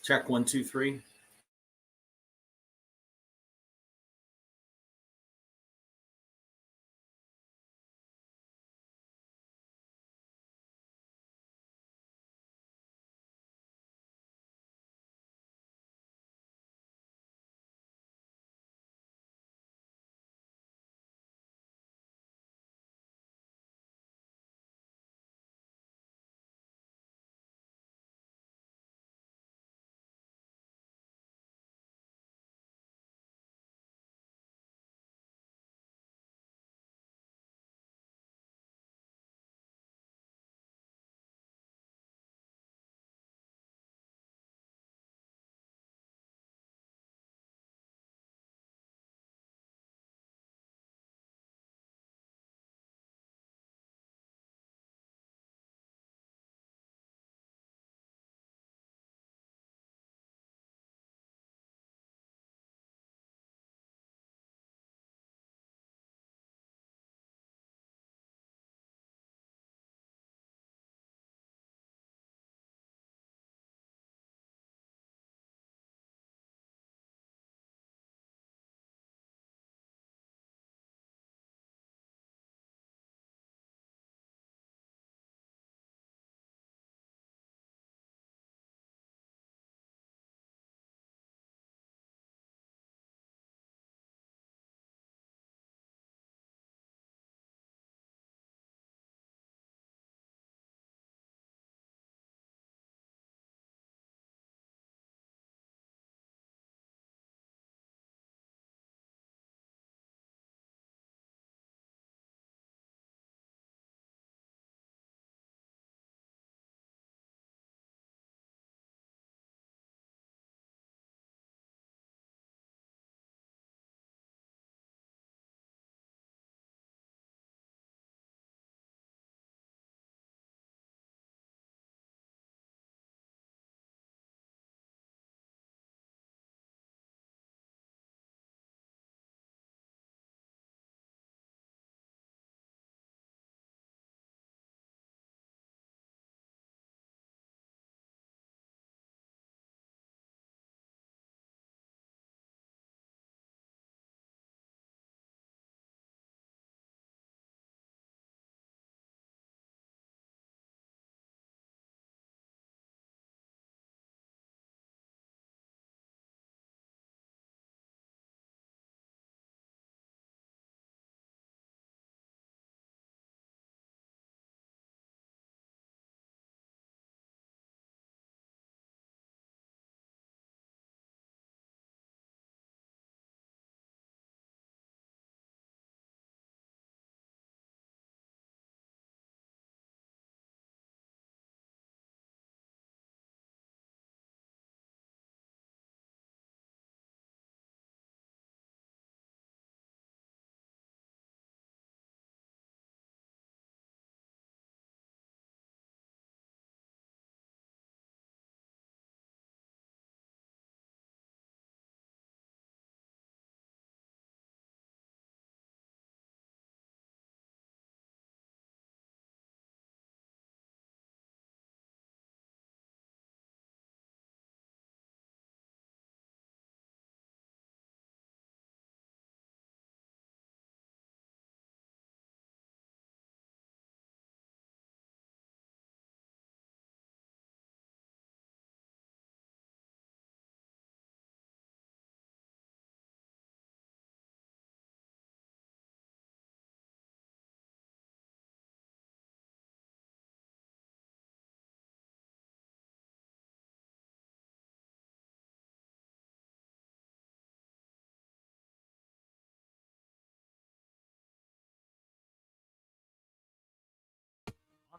Check 1, 2, 3.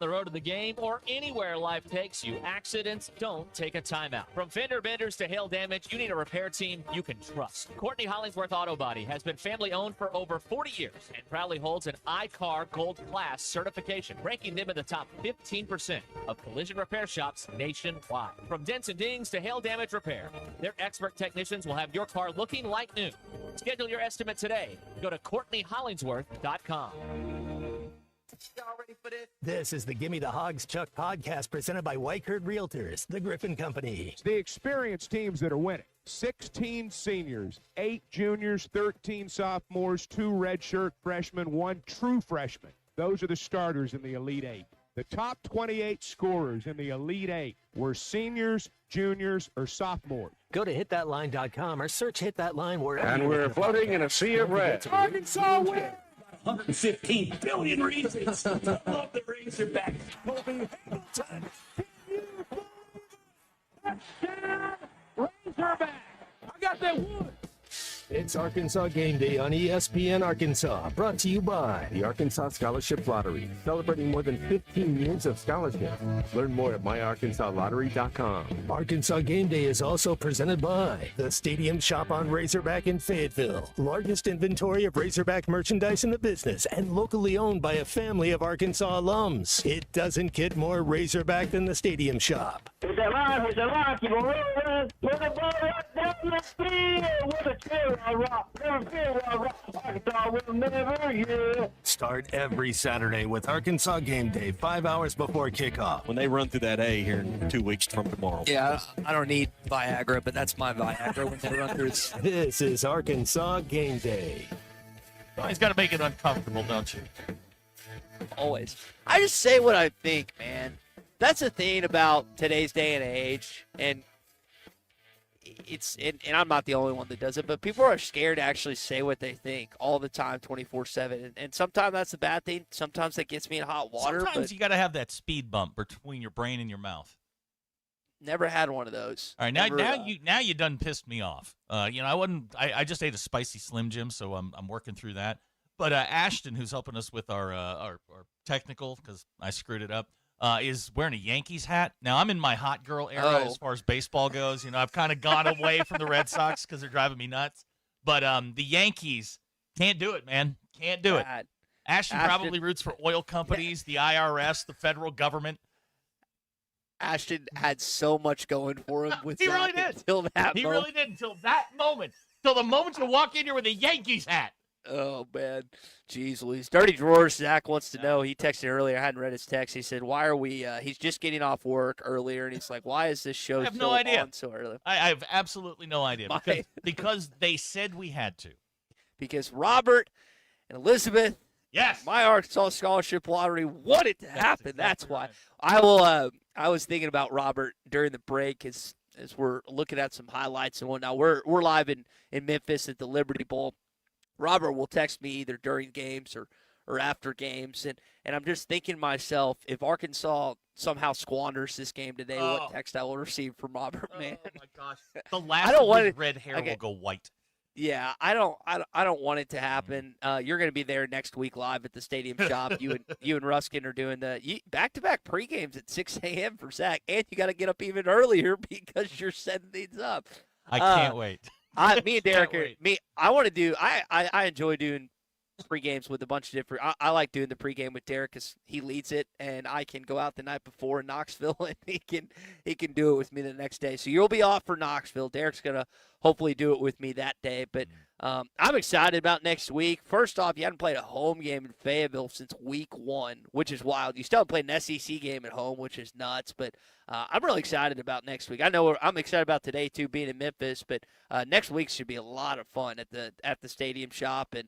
On the road to the game or anywhere life takes you, accidents don't take a timeout. From fender benders to hail damage, you need a repair team you can trust. Courtney Hollingsworth Auto Body has been family owned for over 40 years and proudly holds an iCar Gold Class certification, ranking them in the top 15% of collision repair shops nationwide. From dents and dings to hail damage repair, their expert technicians will have your car looking like new. Schedule your estimate today. Go to CourtneyHollingsworth.com. Y'all ready for this? This is the Gimme the Hogs Chuck podcast presented by Whiteherd Realtors, the Griffin Company. It's the experienced teams that are winning. 16 seniors, 8 juniors, 13 sophomores, 2 redshirt freshmen, 1 true freshman. Those are the starters in the Elite Eight. The top 28 scorers in the Elite Eight were seniors, juniors, or sophomores. Go to hitthatline.com or search Hit That Line wherever. And we're floating in a sea of red. Arkansas wins! 115 billion reasons to love the Razorbacks. Colby Hamilton. Touchdown, Razorback! I got that one. It's Arkansas Game Day on ESPN Arkansas, brought to you by the Arkansas Scholarship Lottery, celebrating more than 15 years of scholarship. Learn more at myarkansasLottery.com. Arkansas Game Day is also presented by the Stadium Shop on Razorback in Fayetteville, largest inventory of Razorback merchandise in the business and locally owned by a family of Arkansas alums. It doesn't get more Razorback than the Stadium Shop. Hit that line, keep on rolling, put the ball right down the field with a chair. Start every Saturday with Arkansas Game Day 5 hours before kickoff. When they run through that A here in 2 weeks from tomorrow. Yeah, I don't need Viagra, but that's my Viagra when they run through. This is Arkansas Game Day. Oh, he's got to make it uncomfortable, don't you? Always. I just say what I think, man. That's the thing about today's day and age, and and I'm not the only one that does it, but people are scared to actually say what they think all the time, 24/7. And sometimes that's a bad thing. Sometimes that gets me in hot water. Sometimes you got to have that speed bump between your brain and your mouth. Never had one of those. All right, now you done pissed me off. I just ate a spicy Slim Jim, so I'm working through that. But Ashton, who's helping us with our technical, because I screwed it up, is wearing a Yankees hat. Now, I'm in my hot girl era as far as baseball goes. I've kind of gone away from the Red Sox because they're driving me nuts. But the Yankees can't do it, man. Can't do it. Ashton probably roots for oil companies, the IRS, the federal government. Ashton had so much going for him with he really did. Until that he moment. really did until that moment. Till the moment you walk in here with a Yankees hat. Oh, man. Jeez Louise. Dirty Drawers, Zach wants to know. He texted earlier. I hadn't read his text. He said, why are we he's just getting off work earlier, and he's like, why is this show on so early? I have absolutely no idea. Because they said we had to. Because Robert and Elizabeth, yes, my Arkansas Scholarship Lottery wanted it to happen. That's why. I was thinking about Robert during the break as we're looking at some highlights and whatnot. We're live in Memphis at the Liberty Bowl. Robert will text me either during games or after games, and I'm just thinking to myself, if Arkansas somehow squanders this game today, what text I will receive from Robert, man. Oh, my gosh. The last of his red hair will go white. Yeah, I don't want it to happen. You're going to be there next week live at the Stadium Shop. You and Ruskin are doing the back-to-back pregames at 6 a.m. for Zach, and you got to get up even earlier because you're setting things up. I can't wait. Me and Derek I want to do. I enjoy doing pre-games with a bunch of different. I like doing the pre-game with Derek because he leads it, and I can go out the night before in Knoxville, and he can do it with me the next day. So you'll be off for Knoxville. Derek's gonna hopefully do it with me that day. But I'm excited about next week. First off, you haven't played a home game in Fayetteville since week 1, which is wild. You still haven't played an SEC game at home, which is nuts. But I'm really excited about next week. I know I'm excited about today too, being in Memphis. But next week should be a lot of fun at the Stadium Shop. And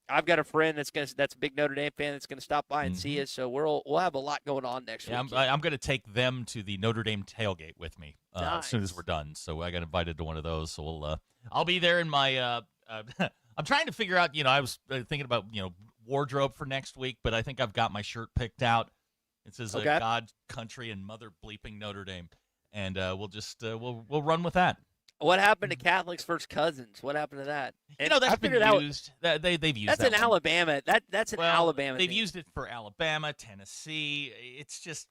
I've got a friend that's a big Notre Dame fan that's going to stop by and see us. So we'll have a lot going on next week. I'm going to take them to the Notre Dame tailgate with me as soon as we're done. So I got invited to one of those. So I'll be there in my. I'm trying to figure out. I was thinking about wardrobe for next week, but I think I've got my shirt picked out. It says God, Country, and Mother Bleeping Notre Dame, and we'll just we'll run with that. What happened to Catholics First Cousins? What happened to that? That's been used. They've used that's that in Alabama. That's an Alabama. They've thing. used it for Alabama, Tennessee. It's just,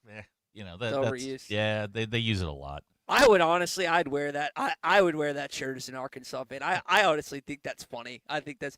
it's overused. Yeah, they use it a lot. I would honestly, I'd wear that. I would wear that shirt as an Arkansas fan. I honestly think that's funny. I think that's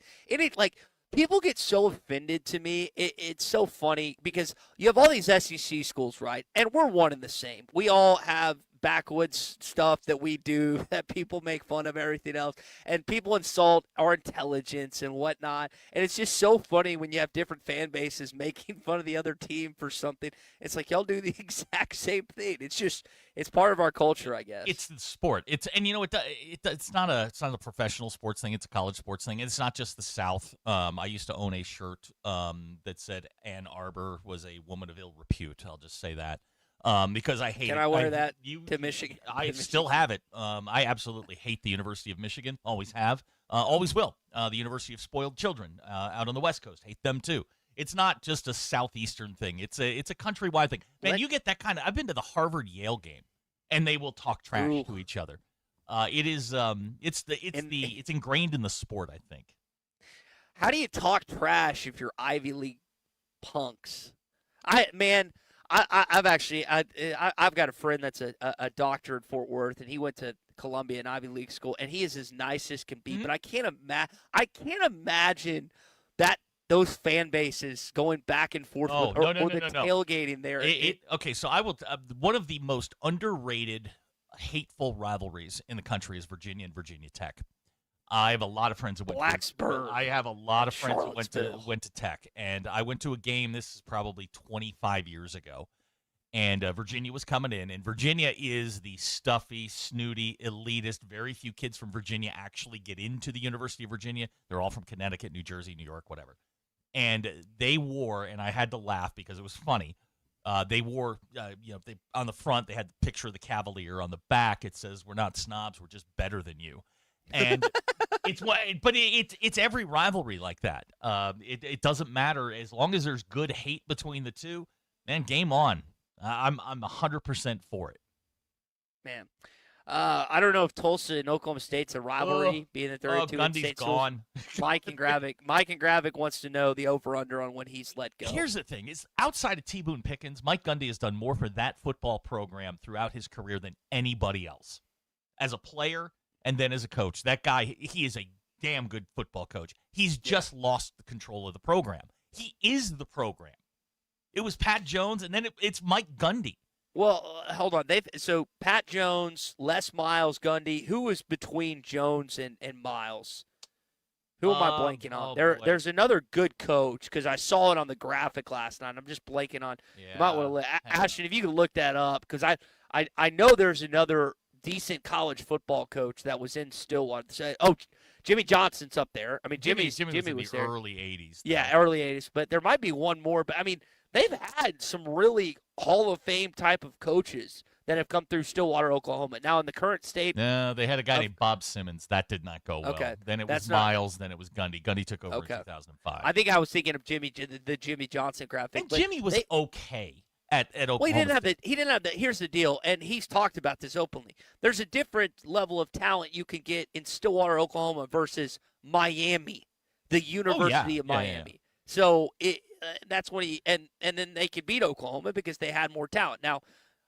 people get so offended to me. It's so funny because you have all these SEC schools, right? And we're one and the same. We all have backwoods stuff that we do, that people make fun of everything else, and people insult our intelligence and whatnot. And it's just so funny when you have different fan bases making fun of the other team for something. It's like y'all do the exact same thing. It's part of our culture, I guess. It's the sport. It's not a professional sports thing. It's a college sports thing. It's not just the South. I used to own a shirt that said Ann Arbor was a woman of ill repute. I'll just say that. Because I hate it. Can I wear that to Michigan? I still have it. I absolutely hate the University of Michigan. Always have. Always will. The University of Spoiled Children out on the West Coast. Hate them too. It's not just a southeastern thing. It's a countrywide thing. Man, you get that kind of. I've been to the Harvard-Yale game, and they will talk trash to each other. It's ingrained in the sport, I think. How do you talk trash if you're Ivy League punks? I've got a friend that's a doctor in Fort Worth, and he went to Columbia, an Ivy League school, and he is as nice as can be. Mm-hmm. But I can't imagine that those fan bases going back and forth tailgating there. Okay, so I will. One of the most underrated, hateful rivalries in the country is Virginia and Virginia Tech. I have a lot of friends who went Blacksburg. I have a lot of friends who went to Tech, and I went to a game. This is probably 25 years ago, and Virginia was coming in, and Virginia is the stuffy, snooty, elitist. Very few kids from Virginia actually get into the University of Virginia. They're all from Connecticut, New Jersey, New York, whatever. And they wore, and I had to laugh because it was funny. They wore, on the front they had the picture of the Cavalier. On the back it says, "We're not snobs, we're just better than you." And it's every rivalry like that. It doesn't matter as long as there's good hate between the two. Man, game on. I'm 100% for it. Man, I don't know if Tulsa and Oklahoma State's a rivalry, being that they're in two Gundy's states. Gone. Mike and Gravick wants to know the over/under on when he's let go. Here's the thing: is outside of T. Boone Pickens, Mike Gundy has done more for that football program throughout his career than anybody else, as a player. And then as a coach, that guy, he is a damn good football coach. He's just lost the control of the program. He is the program. It was Pat Jones, and then it's Mike Gundy. Well, hold on. So Pat Jones, Les Miles, Gundy. Who was between Jones and Miles? Who am I blanking on? There's another good coach because I saw it on the graphic last night. I'm just blanking on. Yeah. You might want to Ashton, if you could look that up because I know there's another decent college football coach that was in Stillwater. Jimmy Johnson's up there. I mean, Jimmy was in the there. early 80s. Yeah, early 80s. But there might be one more. But, I mean, they've had some really Hall of Fame type of coaches that have come through Stillwater, Oklahoma. Now, in the current state. No, they had a guy named Bob Simmons. That did not go well. Okay. Then it was Miles. Then it was Gundy. Gundy took over in 2005. I think I was thinking of the Jimmy Johnson graphic. And Jimmy was okay. At Oklahoma. Well, he didn't have the. Here's the deal, and he's talked about this openly. There's a different level of talent you can get in Stillwater, Oklahoma, versus Miami, the University of Miami. Yeah. So that's when and then they could beat Oklahoma because they had more talent. Now,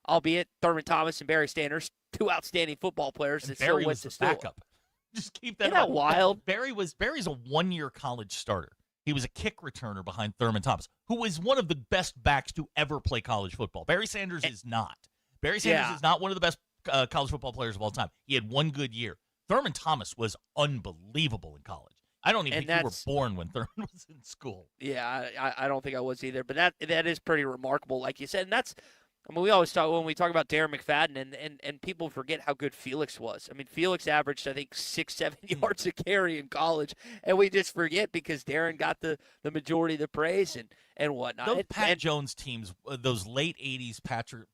albeit Thurman Thomas and Barry Sanders, two outstanding football players that still went to Stillwater. Backup. Just keep that. Isn't that wild? Barry's a one-year college starter. He was a kick returner behind Thurman Thomas, who was one of the best backs to ever play college football. Barry Sanders is not. Barry Sanders is not one of the best college football players of all time. He had one good year. Thurman Thomas was unbelievable in college. I don't even think you were born when Thurman was in school. Yeah, I don't think I was either. But that is pretty remarkable, like you said. And that's, I mean, we always talk when we talk about Darren McFadden, and people forget how good Felix was. I mean, Felix averaged, I think, 6-7 yards a carry in college, and we just forget because Darren got the majority of the praise and whatnot. Those Pat Jones teams, those late 80s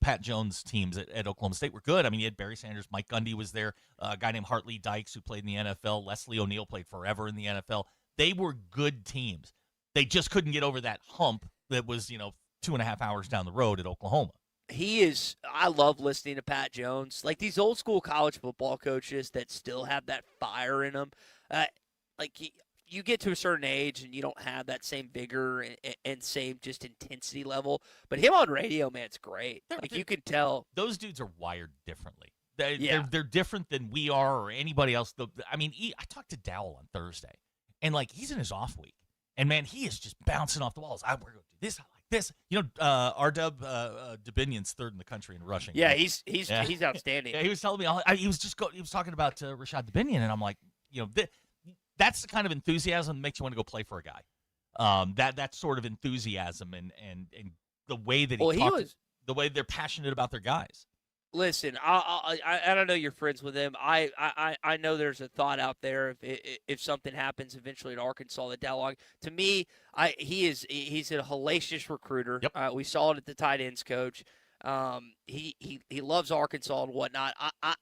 Pat Jones teams at Oklahoma State were good. I mean, you had Barry Sanders, Mike Gundy was there, a guy named Hartley Dykes who played in the NFL, Leslie O'Neal played forever in the NFL. They were good teams. They just couldn't get over that hump that was, 2.5 hours down the road at Oklahoma. I love listening to Pat Jones. Like these old school college football coaches that still have that fire in them. You get to a certain age and you don't have that same vigor and same just intensity level. But him on radio, man, it's great. You can tell. Those dudes are wired differently. They're different than we are or anybody else. I mean, I talked to Dowell on Thursday, and he's in his off week. And, man, he is just bouncing off the walls. We're going to do this. I like R-Dub Dubinion's third in the country in rushing. Yeah, right? he's outstanding. Yeah, he was telling me he was talking about Rashad Dubinion, and I'm like, that's the kind of enthusiasm that makes you want to go play for a guy. That sort of enthusiasm and the way that the way they're passionate about their guys. Listen, I don't know you're friends with him. I know there's a thought out there if something happens eventually at Arkansas, the dialogue. To me, he's a hellacious recruiter. Yep. We saw it at the tight ends coach. He loves Arkansas and whatnot.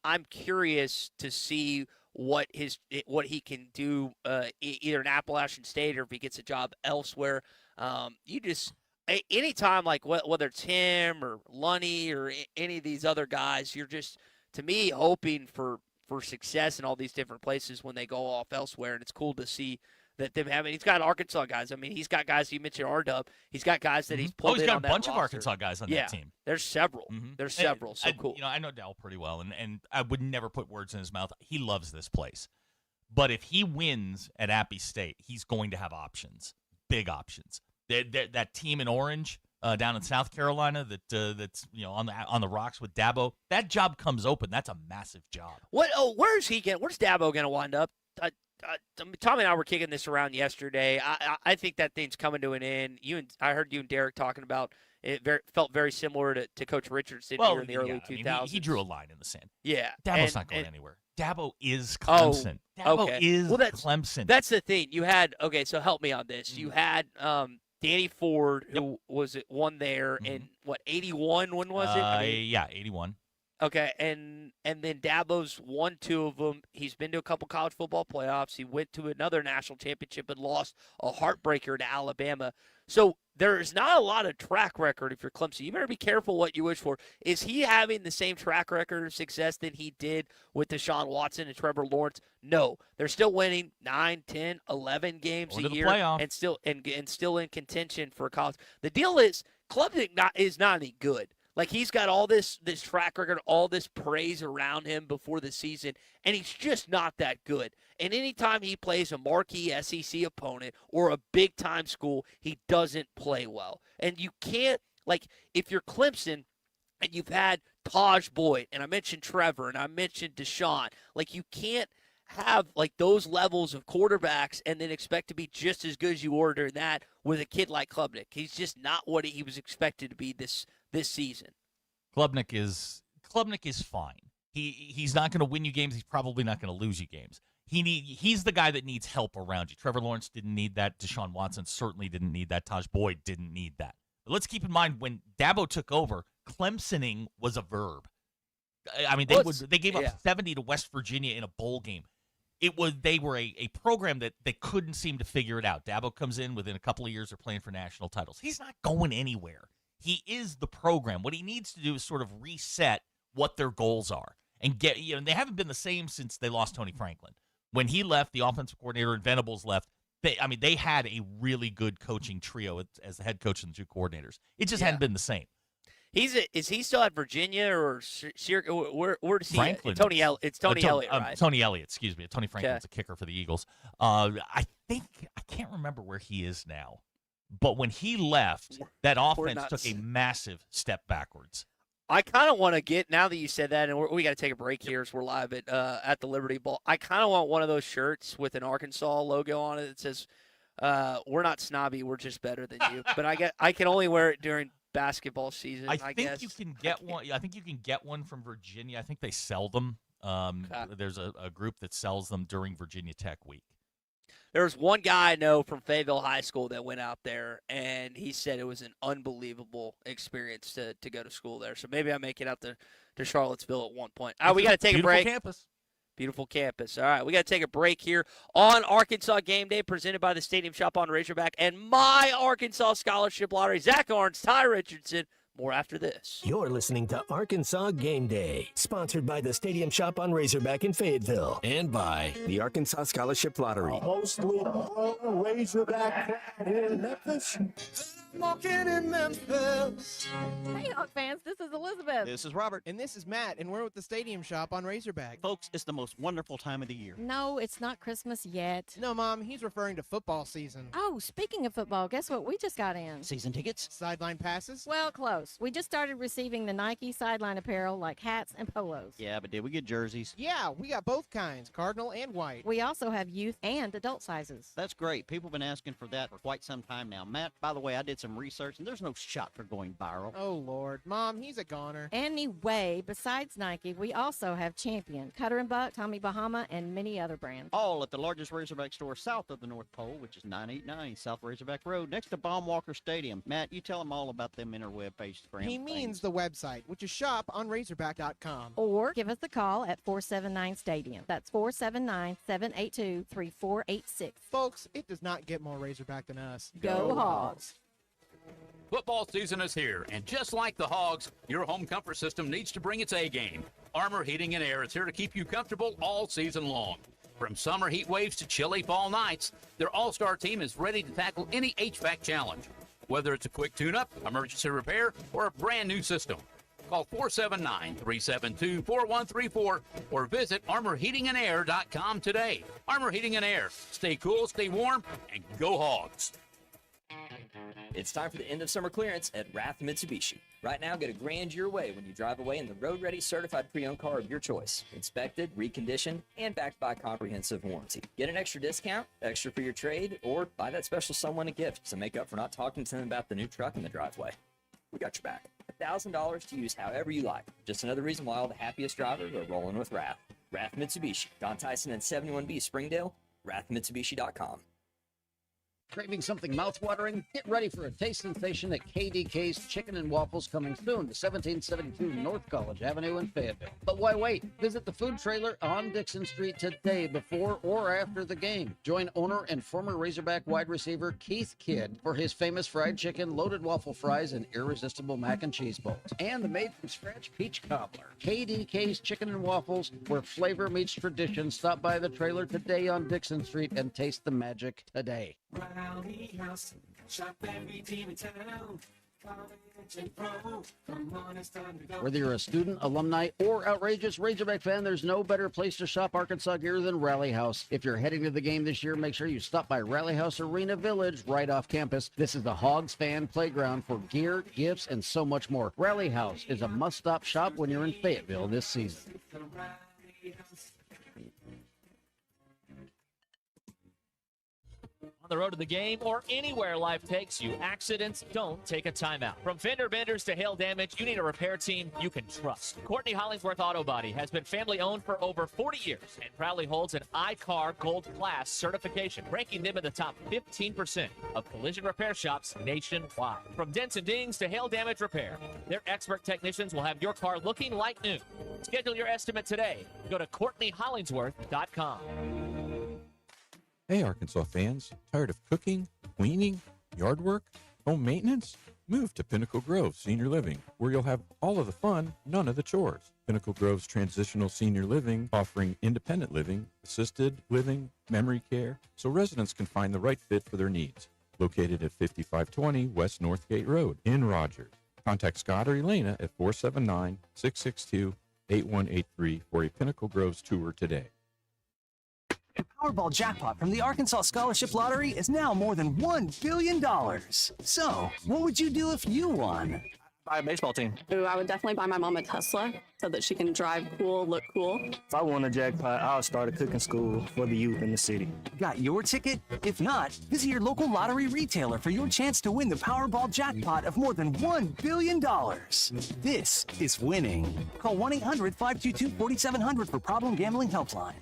I'm curious to see what he can do either in Appalachian State or if he gets a job elsewhere. Anytime, like whether it's him or Lunny or any of these other guys, you're just, to me, hoping for success in all these different places when they go off elsewhere. And it's cool to see that them having. He's got Arkansas guys. I mean, he's got guys. You mentioned R-Dub. He's got guys that he's pulled. He's got a bunch roster. of Arkansas guys on that team. There's several. There's several. So cool. I know Dell pretty well, and I would never put words in his mouth. He loves this place, but if he wins at Appy State, he's going to have options, big options. That team in orange down in South Carolina that's on the rocks with Dabo, that job comes open. That's a massive job. Where's Dabo going to wind up? Tommy and I were kicking this around yesterday. I think that thing's coming to an end. I heard you and Derek talking about it. Felt very similar to Coach Richardson here in the early 2000s. I mean, he drew a line in the sand. Yeah, Dabo's not going anywhere. Dabo is Clemson. Dabo is Clemson. That's the thing. You had so help me on this. You had Danny Ford, who won there in 81? When was it? 81. Okay, and then Dabo's won 2 of them. He's been to a couple college football playoffs. He went to another national championship and lost a heartbreaker to Alabama. So there's not a lot of track record if you're Clemson. You better be careful what you wish for. Is he having the same track record of success that he did with Deshaun Watson and Trevor Lawrence? No. They're still winning 9, 10, 11 games a year and still in contention for college. The deal is Clemson is not any good. Like, he's got all this track record, all this praise around him before the season, and he's just not that good. And anytime he plays a marquee SEC opponent or a big-time school, he doesn't play well. And you can't, like, if you're Clemson and you've had Taj Boyd, and I mentioned Trevor, and I mentioned Deshaun, like, you can't have, like, those levels of quarterbacks and then expect to be just as good as you were during that with a kid like Klubnik. He's just not what he was expected to be this season. Klubnik is fine. He's not going to win you games. He's probably not going to lose you games. He's the guy that needs help around you. Trevor Lawrence didn't need that. Deshaun Watson certainly didn't need that. Taj Boyd didn't need that. But let's keep in mind, when Dabo took over, Clemsoning was a verb. I mean, they gave up 70 to West Virginia in a bowl game. They were a program that they couldn't seem to figure it out. Dabo comes in within a couple of years, they're playing for national titles. He's not going anywhere. He is the program. What he needs to do is sort of reset what their goals are and get, they haven't been the same since they lost Tony Franklin. When he left, the offensive coordinator and Venables left, they had a really good coaching trio as the head coach and the 2 coordinators. It just hadn't been the same. Is he still at Virginia or where does he? Franklin. It's Tony Elliott, right? Tony Elliott, excuse me. Tony Franklin's a kicker for the Eagles. I can't remember where he is now. But when he left, that offense took a massive step backwards. I kind of want to get, now that you said that, and we got to take a break here as we're live at the Liberty Bowl. I kind of want one of those shirts with an Arkansas logo on it that says, "We're not snobby, we're just better than you." But I can only wear it during basketball season. I guess you can get one. I think you can get one from Virginia. I think they sell them. There's a group that sells them during Virginia Tech week. There's one guy I know from Fayetteville High School that went out there, and he said it was an unbelievable experience to go to school there. So maybe I make it out to Charlottesville at one point. All right, we got to take a break. Beautiful campus. All right, we got to take a break here on Arkansas Game Day, presented by the Stadium Shop on Razorback and my Arkansas Scholarship Lottery. Zach Arns, Ty Richardson. More after this. You're listening to Arkansas Game Day, sponsored by the Stadium Shop on Razorback in Fayetteville. And by the Arkansas Scholarship Lottery. Mostly Razorback in Memphis. Walking in Memphis. Hey, Hawk fans, this is Elizabeth. This is Robert. And this is Matt, and we're with the Stadium Shop on Razorback. Folks, it's the most wonderful time of the year. No, it's not Christmas yet. No, Mom, he's referring to football season. Oh, speaking of football, guess what we just got in? Season tickets? Sideline passes? Well, close. We just started receiving the Nike sideline apparel like hats and polos. Yeah, but did we get jerseys? Yeah, we got both kinds, cardinal and white. We also have youth and adult sizes. That's great. People have been asking for that for quite some time now. Matt, by the way, I did some research, and there's no shot for going viral. Oh, Lord. Mom, he's a goner. Anyway, besides Nike, we also have Champion, Cutter and Buck, Tommy Bahama, and many other brands. All at the largest Razorback store south of the North Pole, which is 989 South Razorback Road, next to Baumwalker Stadium. Matt, you tell them all about them interweb page. He means the website, which is shoponrazorback.com. Or give us a call at 479-STADIUM. That's 479-782-3486. Folks, it does not get more Razorback than us. Go Hogs! Football season is here, and just like the Hogs, your home comfort system needs to bring its A game. Armor Heating and Air is here to keep you comfortable all season long. From summer heat waves to chilly fall nights, their all-star team is ready to tackle any HVAC challenge. Whether it's a quick tune-up, emergency repair, or a brand new system. Call 479-372-4134 or visit armorheatingandair.com today. Armor Heating and Air. Stay cool, stay warm, and go Hogs. It's time for the end of summer clearance at Rath Mitsubishi. Right now, get a grand your way when you drive away in the road-ready certified pre-owned car of your choice. Inspected, reconditioned, and backed by a comprehensive warranty. Get an extra discount, extra for your trade, or buy that special someone a gift to make up for not talking to them about the new truck in the driveway. We got your back. $1,000 to use however you like. Just another reason why all the happiest drivers are rolling with Rath. Rath Mitsubishi, Don Tyson and 71B Springdale, rathmitsubishi.com. Craving something mouth-watering? Get ready for a taste sensation at KDK's Chicken and Waffles coming soon to 1772 North College Avenue in Fayetteville. But why wait? Visit the food trailer on Dixon Street today before or after the game. Join owner and former Razorback wide receiver Keith Kidd for his famous fried chicken, loaded waffle fries, and irresistible mac and cheese bowls. And the made-from-scratch peach cobbler. KDK's Chicken and Waffles, where flavor meets tradition. Stop by the trailer today on Dixon Street and taste the magic today. Rowdy House, shop every team in town. College and pro, come on, it's time to go. Whether you're a student, alumni, or outrageous Razorback fan, there's no better place to shop Arkansas gear than Rally House. If you're heading to the game this year, make sure you stop by Rally House Arena Village right off campus. This is the Hogs fan playground for gear, gifts, and so much more. Rally House is a must-stop shop when you're in Fayetteville this season. The road to the game or anywhere life takes you, accidents don't take a timeout. From fender benders to hail damage, you need a repair team you can trust. Courtney Hollingsworth Auto Body has been family owned for over 40 years and proudly holds an iCar Gold Class certification, ranking them in the top 15% of collision repair shops nationwide. From dents and dings to hail damage repair, their expert technicians will have your car looking like new. Schedule your estimate today. Go to CourtneyHollingsworth.com. Hey, Arkansas fans, tired of cooking, cleaning, yard work, home maintenance? Move to Pinnacle Grove Senior Living, where you'll have all of the fun, none of the chores. Pinnacle Grove's transitional senior living, offering independent living, assisted living, memory care, so residents can find the right fit for their needs. Located at 5520 West Northgate Road in Rogers. Contact Scott or Elena at 479-662-8183 for a Pinnacle Groves tour today. The Powerball jackpot from the Arkansas Scholarship Lottery is now more than $1 billion. So, what would you do if you won? Buy a baseball team. Ooh, I would definitely buy my mom a Tesla so that she can drive cool, look cool. If I won a jackpot, I'll start a cooking school for the youth in the city. Got your ticket? If not, visit your local lottery retailer for your chance to win the Powerball jackpot of more than $1 billion. This is winning. Call 1-800-522-4700 for Problem Gambling Helpline.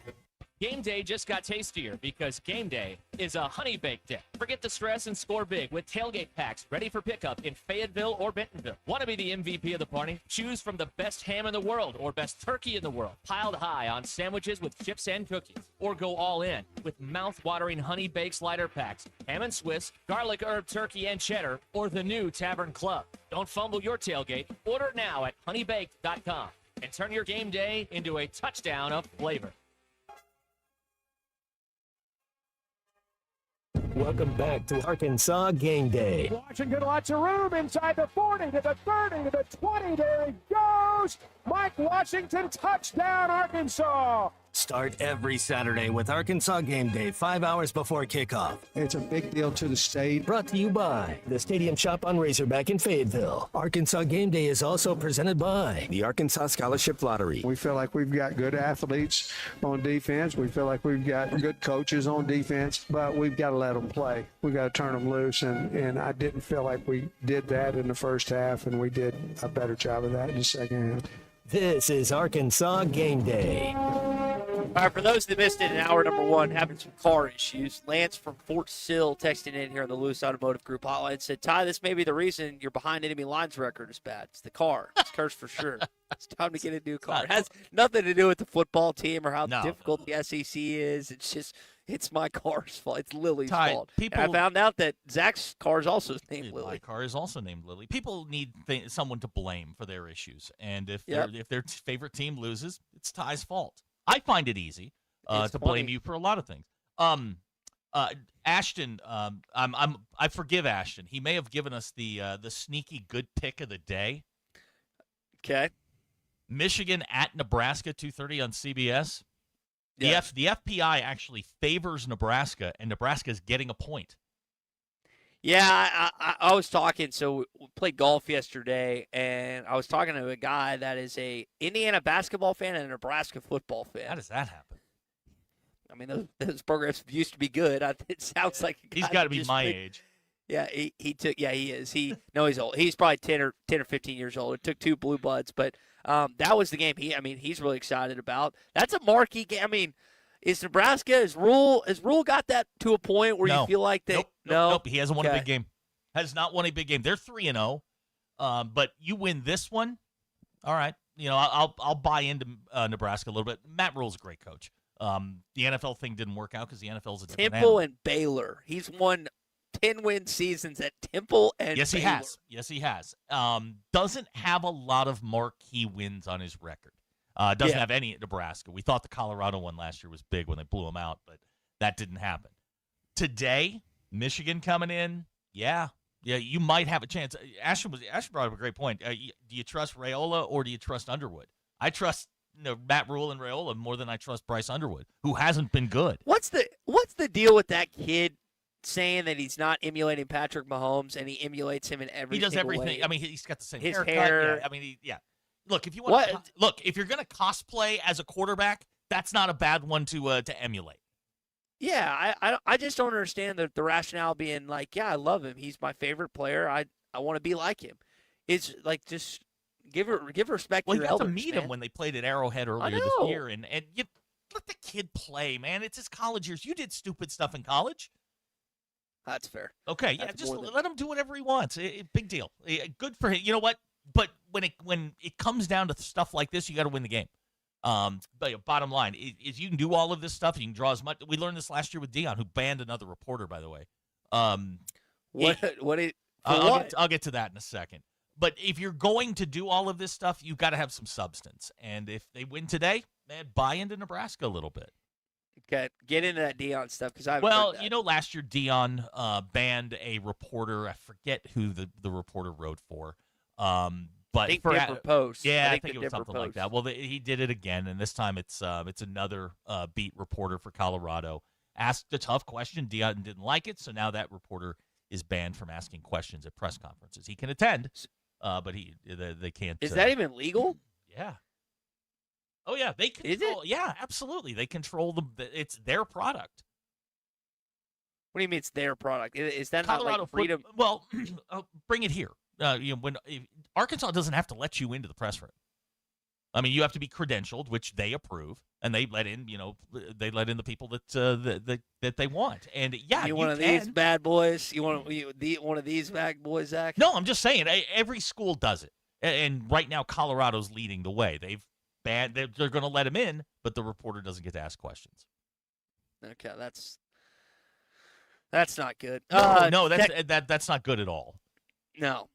Game day just got tastier because game day is a honey baked day. Forget the stress and score big with tailgate packs ready for pickup in Fayetteville or Bentonville. Want to be the MVP of the party? Choose from the best ham in the world or best turkey in the world, piled high on sandwiches with chips and cookies. Or go all in with mouth-watering honey baked slider packs, ham and Swiss, garlic herb turkey and cheddar, or the new Tavern Club. Don't fumble your tailgate. Order now at honeybaked.com and turn your game day into a touchdown of flavor. Welcome back to Arkansas Game Day. Washington, lots of room inside the 40 to the 30 to the 20. There he goes. Mike Washington, touchdown, Arkansas. Start every Saturday with Arkansas Game Day 5 hours before kickoff. It's a big deal to the state. Brought to you by the Stadium Shop on Razorback in Fayetteville. Arkansas Game Day is also presented by the Arkansas Scholarship Lottery. We feel like we've got good athletes on defense. We feel like we've got good coaches on defense, but we've got to let them play. We've got to turn them loose, and I didn't feel like we did that in the first half, and we did a better job of that in the second half. This is Arkansas Game Day. All right, for those that missed it in hour number one, having some car issues, Lance from Fort Sill texting in here on the Lewis Automotive Group hotline said, Ty, this may be the reason your behind enemy lines record is bad. It's the car. It's cursed for sure. It's time to get a new car. It has nothing to do with the football team or how difficult the SEC is. It's just, it's my car's fault. It's Lily's fault. And I found out that Zach's car is also named Lily. My car is also named Lily. People need someone to blame for their issues. And if their favorite team loses, it's Ty's fault. I find it easy to blame you for a lot of things. Ashton, I forgive Ashton. He may have given us the sneaky good pick of the day. Okay. Michigan at Nebraska, 2:30 on CBS. Yeah. The FPI actually favors Nebraska, and Nebraska is getting a point. Yeah, I was talking. So we played golf yesterday, and I was talking to a guy that is a Indiana basketball fan and a Nebraska football fan. How does that happen? I mean, those programs used to be good. It sounds like a guy he's got to be my age. Yeah, he took. Yeah, he is. He's old. He's probably 10 or 15 years old. It took 2 blue bloods, but that was the game. He's really excited about. That's a marquee game. I mean, is Nebraska, is Rule got that to a point where you feel like they? Nope. He hasn't won a big game. Has not won a big game. They're 3-0, but you win this one. All right, I'll buy into Nebraska a little bit. Matt Rule's a great coach. The NFL thing didn't work out because the NFL's a different Temple and Baylor. He's won 10-win seasons at Temple and Baylor. Yes, he has. Doesn't have a lot of marquee wins on his record. Doesn't have any at Nebraska. We thought the Colorado one last year was big when they blew him out, but that didn't happen. Today, Michigan coming in, yeah, you might have a chance. Ashton brought up a great point. Do you trust Raiola or do you trust Underwood? I trust Matt Rule and Raiola more than I trust Bryce Underwood, who hasn't been good. What's the deal with that kid saying that he's not emulating Patrick Mahomes and he emulates him in every He does everything. way? I mean, he's got the same His haircut. hair. Yeah, I mean, Look, if you want if you're going to cosplay as a quarterback, that's not a bad one to emulate. Yeah, I just don't understand the rationale being like, yeah, I love him. He's my favorite player. I want to be like him. It's like just give respect to your elders. Well, you got to meet him when they played at Arrowhead earlier this year, and you let the kid play, man. It's his college years. You did stupid stuff in college. That's fair. Okay, just let him do whatever he wants. Big deal. Good for him. You know what? But when it comes down to stuff like this, you got to win the game. But bottom line is you can do all of this stuff. You can draw as much. We learned this last year with Dion, who banned another reporter, by the way. I'll get to that in a second. But if you're going to do all of this stuff, you've got to have some substance. And if they win today, man, buy into Nebraska a little bit. Okay, get into that Dion stuff because I last year Dion banned a reporter. I forget who the reporter wrote for. But I think Denver Post. Yeah, I think it was something like that. Well, he did it again, and this time it's another beat reporter for Colorado. Asked a tough question. Dion didn't like it, so now that reporter is banned from asking questions at press conferences. He can attend, but they can't. Is that even legal? Yeah. Oh yeah, they control. Is it? Yeah, absolutely. They control it's their product. What do you mean it's their product? Is that Colorado not like freedom? Well, bring it here. When Arkansas doesn't have to let you into the press room. I mean, you have to be credentialed, which they approve, and they let in. They let in the people that they want. And yeah, one of these bad boys. You want one of these bad boys, Zach? No, I'm just saying every school does it, and right now Colorado's leading the way. They're going to let him in, but the reporter doesn't get to ask questions. Okay, that's not good. No, that's not good at all. No.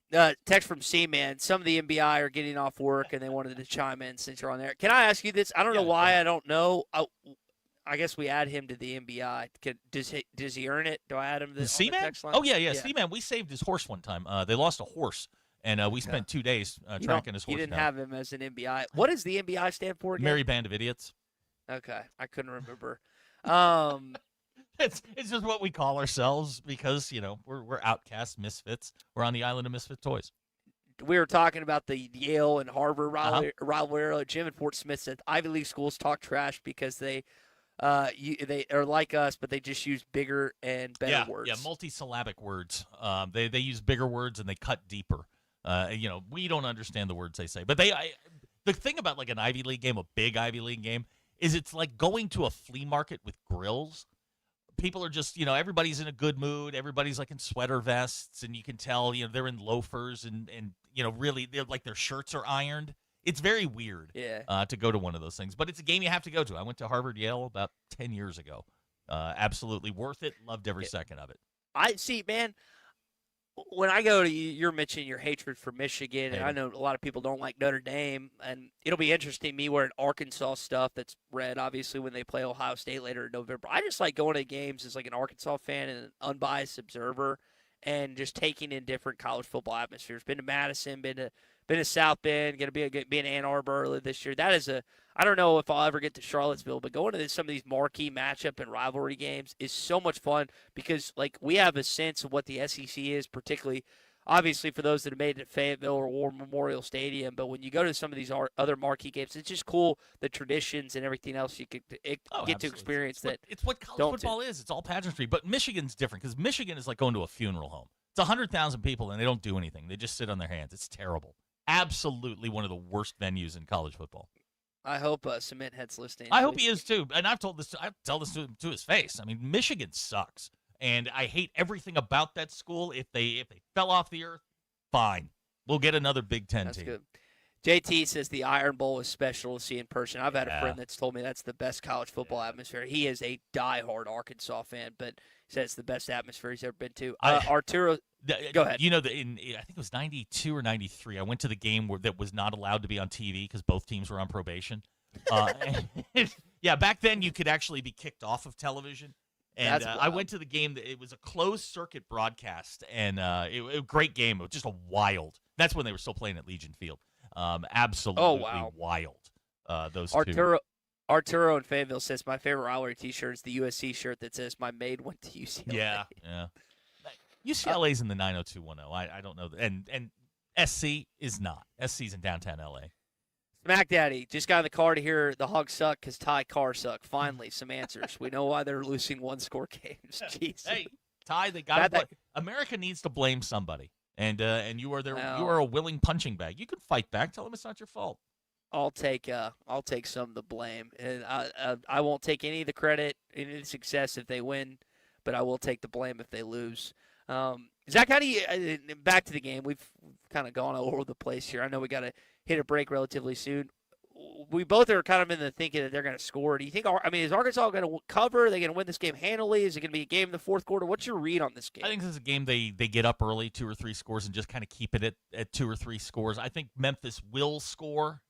Text from C-Man. Some of the MBI are getting off work, and they wanted to chime in since you're on there. Can I ask you this? I don't know why. I don't know. I guess we add him to the MBI. Does he earn it? Do I add him to the text line? Oh, yeah. Seaman, we saved his horse one time. They lost a horse, and we spent 2 days tracking his horse. You didn't down. have him as an MBI. What does the MBI stand for again? Merry Band of Idiots. Okay, I couldn't remember. It's just what we call ourselves because, we're outcast misfits. We're on the island of misfit toys. We were talking about the Yale and Harvard rivalry. Jim and Fort Smith said Ivy League schools talk trash because they are like us, but they just use bigger and better words. Yeah, multisyllabic words. They use bigger words and they cut deeper. We don't understand the words they say. But the thing about like an Ivy League game, a big Ivy League game, is it's like going to a flea market with grills. People are just, everybody's in a good mood. Everybody's like in sweater vests, and you can tell, they're in loafers and really they're like their shirts are ironed. It's very weird to go to one of those things, but it's a game you have to go to. I went to Harvard Yale about 10 years ago. Absolutely worth it. Loved every second of it. I see, man. When I go to you're mentioning your hatred for Michigan, and I know a lot of people don't like Notre Dame, and it'll be interesting me wearing Arkansas stuff that's red, obviously, when they play Ohio State later in November. I just like going to games as like an Arkansas fan and an unbiased observer and just taking in different college football atmospheres. Been to Madison, been to South Bend, going to be in Ann Arbor early this year. That is I don't know if I'll ever get to Charlottesville, but going to some of these marquee matchup and rivalry games is so much fun because, like, we have a sense of what the SEC is, particularly, obviously, for those that have made it at Fayetteville or War Memorial Stadium. But when you go to some of these other marquee games, it's just cool, the traditions and everything else you could get to experience. It's what college football is. It's all pageantry. But Michigan's different because Michigan is like going to a funeral home. It's 100,000 people, and they don't do anything. They just sit on their hands. It's terrible. Absolutely one of the worst venues in college football. I hope Cement Head's listening. I hope he is too. And I tell this to him to his face. I mean, Michigan sucks, and I hate everything about that school. If they fell off the earth, fine. We'll get another Big Ten team. Good. JT says the Iron Bowl is special to see in person. I've had a friend that's told me that's the best college football atmosphere. He is a diehard Arkansas fan, but he says it's the best atmosphere he's ever been to. Arturo, go ahead. I think it was 92 or 93. I went to the game that was not allowed to be on TV because both teams were on probation. Back then you could actually be kicked off of television. And I went to the game. It was a closed circuit broadcast, and it was a great game. It was just a wild. That's when they were still playing at Legion Field. Absolutely wild. Those two. Arturo in Fayetteville says my favorite rivalry T-shirt is the USC shirt that says my maid went to UCLA. Yeah. UCLA's in the 90210. I don't know. And SC is not. SC's in downtown LA. Smack Daddy just got in the car to hear the Hogs suck because Ty Carr suck. Finally, some answers. We know why they're losing one-score games. Jeez. Hey, Ty, they got America needs to blame somebody. And you are you are a willing punching bag. You can fight back. Tell them it's not your fault. I'll take some of the blame, and I won't take any of the credit, any of the success if they win, but I will take the blame if they lose. Zach, how do you back to the game? We've kind of gone all over the place here. I know we got to hit a break relatively soon. We both are kind of in the thinking that they're going to score. Do you think? Is Arkansas going to cover? Are they going to win this game handily? Is it going to be a game in the fourth quarter? What's your read on this game? I think this is a game they get up early, 2 or 3 scores, and just kind of keep it at 2 or 3 scores. I think Memphis will score,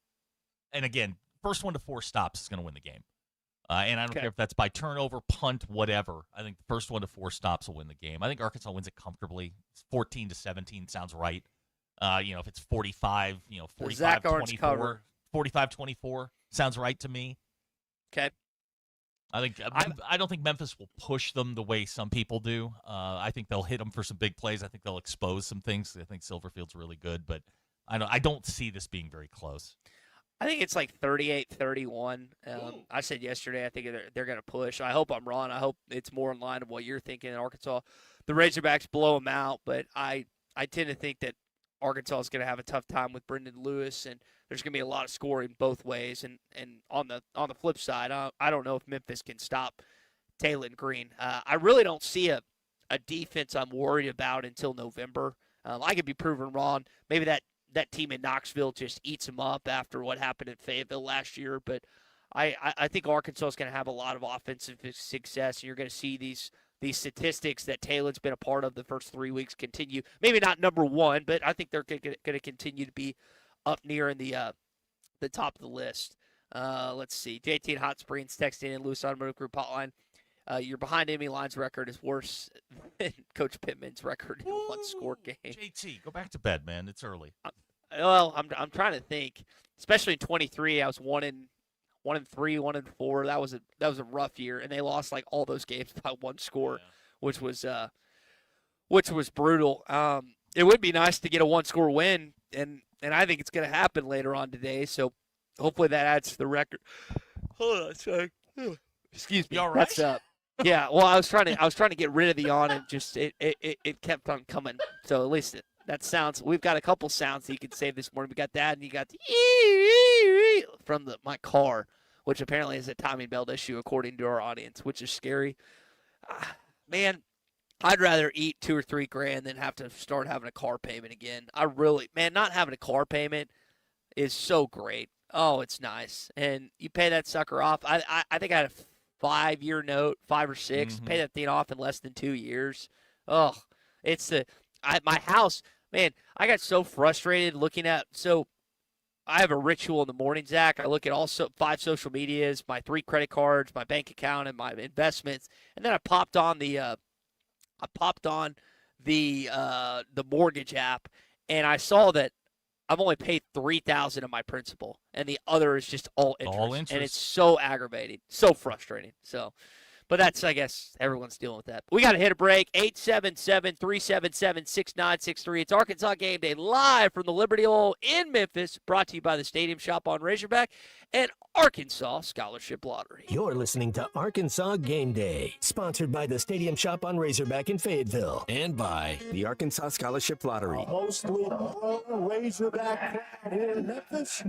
and again, first 1 to 4 stops is going to win the game. And I don't care if that's by turnover, punt, whatever. I think the first 1 to 4 stops will win the game. I think Arkansas wins it comfortably. 14-17 sounds right. If it's 45, 45-24. 45-24 sounds right to me. Okay. I don't think Memphis will push them the way some people do. I think they'll hit them for some big plays. I think they'll expose some things. I think Silverfield's really good, but I don't see this being very close. I think it's like 38-31. I said yesterday I think they're going to push. I hope I'm wrong. I hope it's more in line of what you're thinking in Arkansas. The Razorbacks blow them out, but I tend to think that Arkansas is going to have a tough time with Brendan Lewis, and there's going to be a lot of scoring both ways. And on the flip side, I don't know if Memphis can stop Taylon Green. I really don't see a defense I'm worried about until November. I could be proven wrong. Maybe that team in Knoxville just eats them up after what happened in Fayetteville last year. But I think Arkansas is going to have a lot of offensive success, and you're going to see these statistics that Taylor's been a part of the first 3 weeks continue. Maybe not number one, but I think they're going to continue to be up near in the top of the list. Let's see. JT and Hot Springs texting in Loose Automotive Group hotline. Your behind enemy lines record is worse than Coach Pittman's record in a one-score game. JT, go back to bed, man. It's early. Well, I'm trying to think. Especially in 23, I was 1-3, 1-4. That was a rough year, and they lost like all those games by one score, which was brutal. It would be nice to get a one-score win, and I think it's going to happen later on today. So hopefully that adds to the record. Hold on, sorry. Excuse me. You all right? That's yeah. Well, I was trying to get rid of the yawn, and just it kept on coming. So at least that sounds. We've got a couple sounds that you can save this morning. We got that, and you got the from my car, which apparently is a timing belt issue according to our audience, which is scary. Man, I'd rather eat $2 or $3 grand than have to start having a car payment again. Not having a car payment is so great. Oh, it's nice, and you pay that sucker off. I think I had a 5-year note, 5 or 6. Pay that thing off in less than 2 years. Oh, my house, man. I got so frustrated looking at. So I have a ritual in the morning, Zach. I look at all 5 social medias, my 3 credit cards, my bank account, and my investments, and then I popped on the mortgage app, and I saw that I've only paid $3,000 of my principal, and the other is just all interest. And it's so aggravating, so frustrating. So, but that's, I guess, everyone's dealing with that. We got to hit a break. 877-377-6963. It's Arkansas Game Day live from the Liberty Bowl in Memphis, brought to you by the Stadium Shop on Razorback and Arkansas Scholarship Lottery. You're listening to Arkansas Game Day, sponsored by the Stadium Shop on Razorback in Fayetteville and by the Arkansas Scholarship Lottery. Mostly Razorback in Memphis.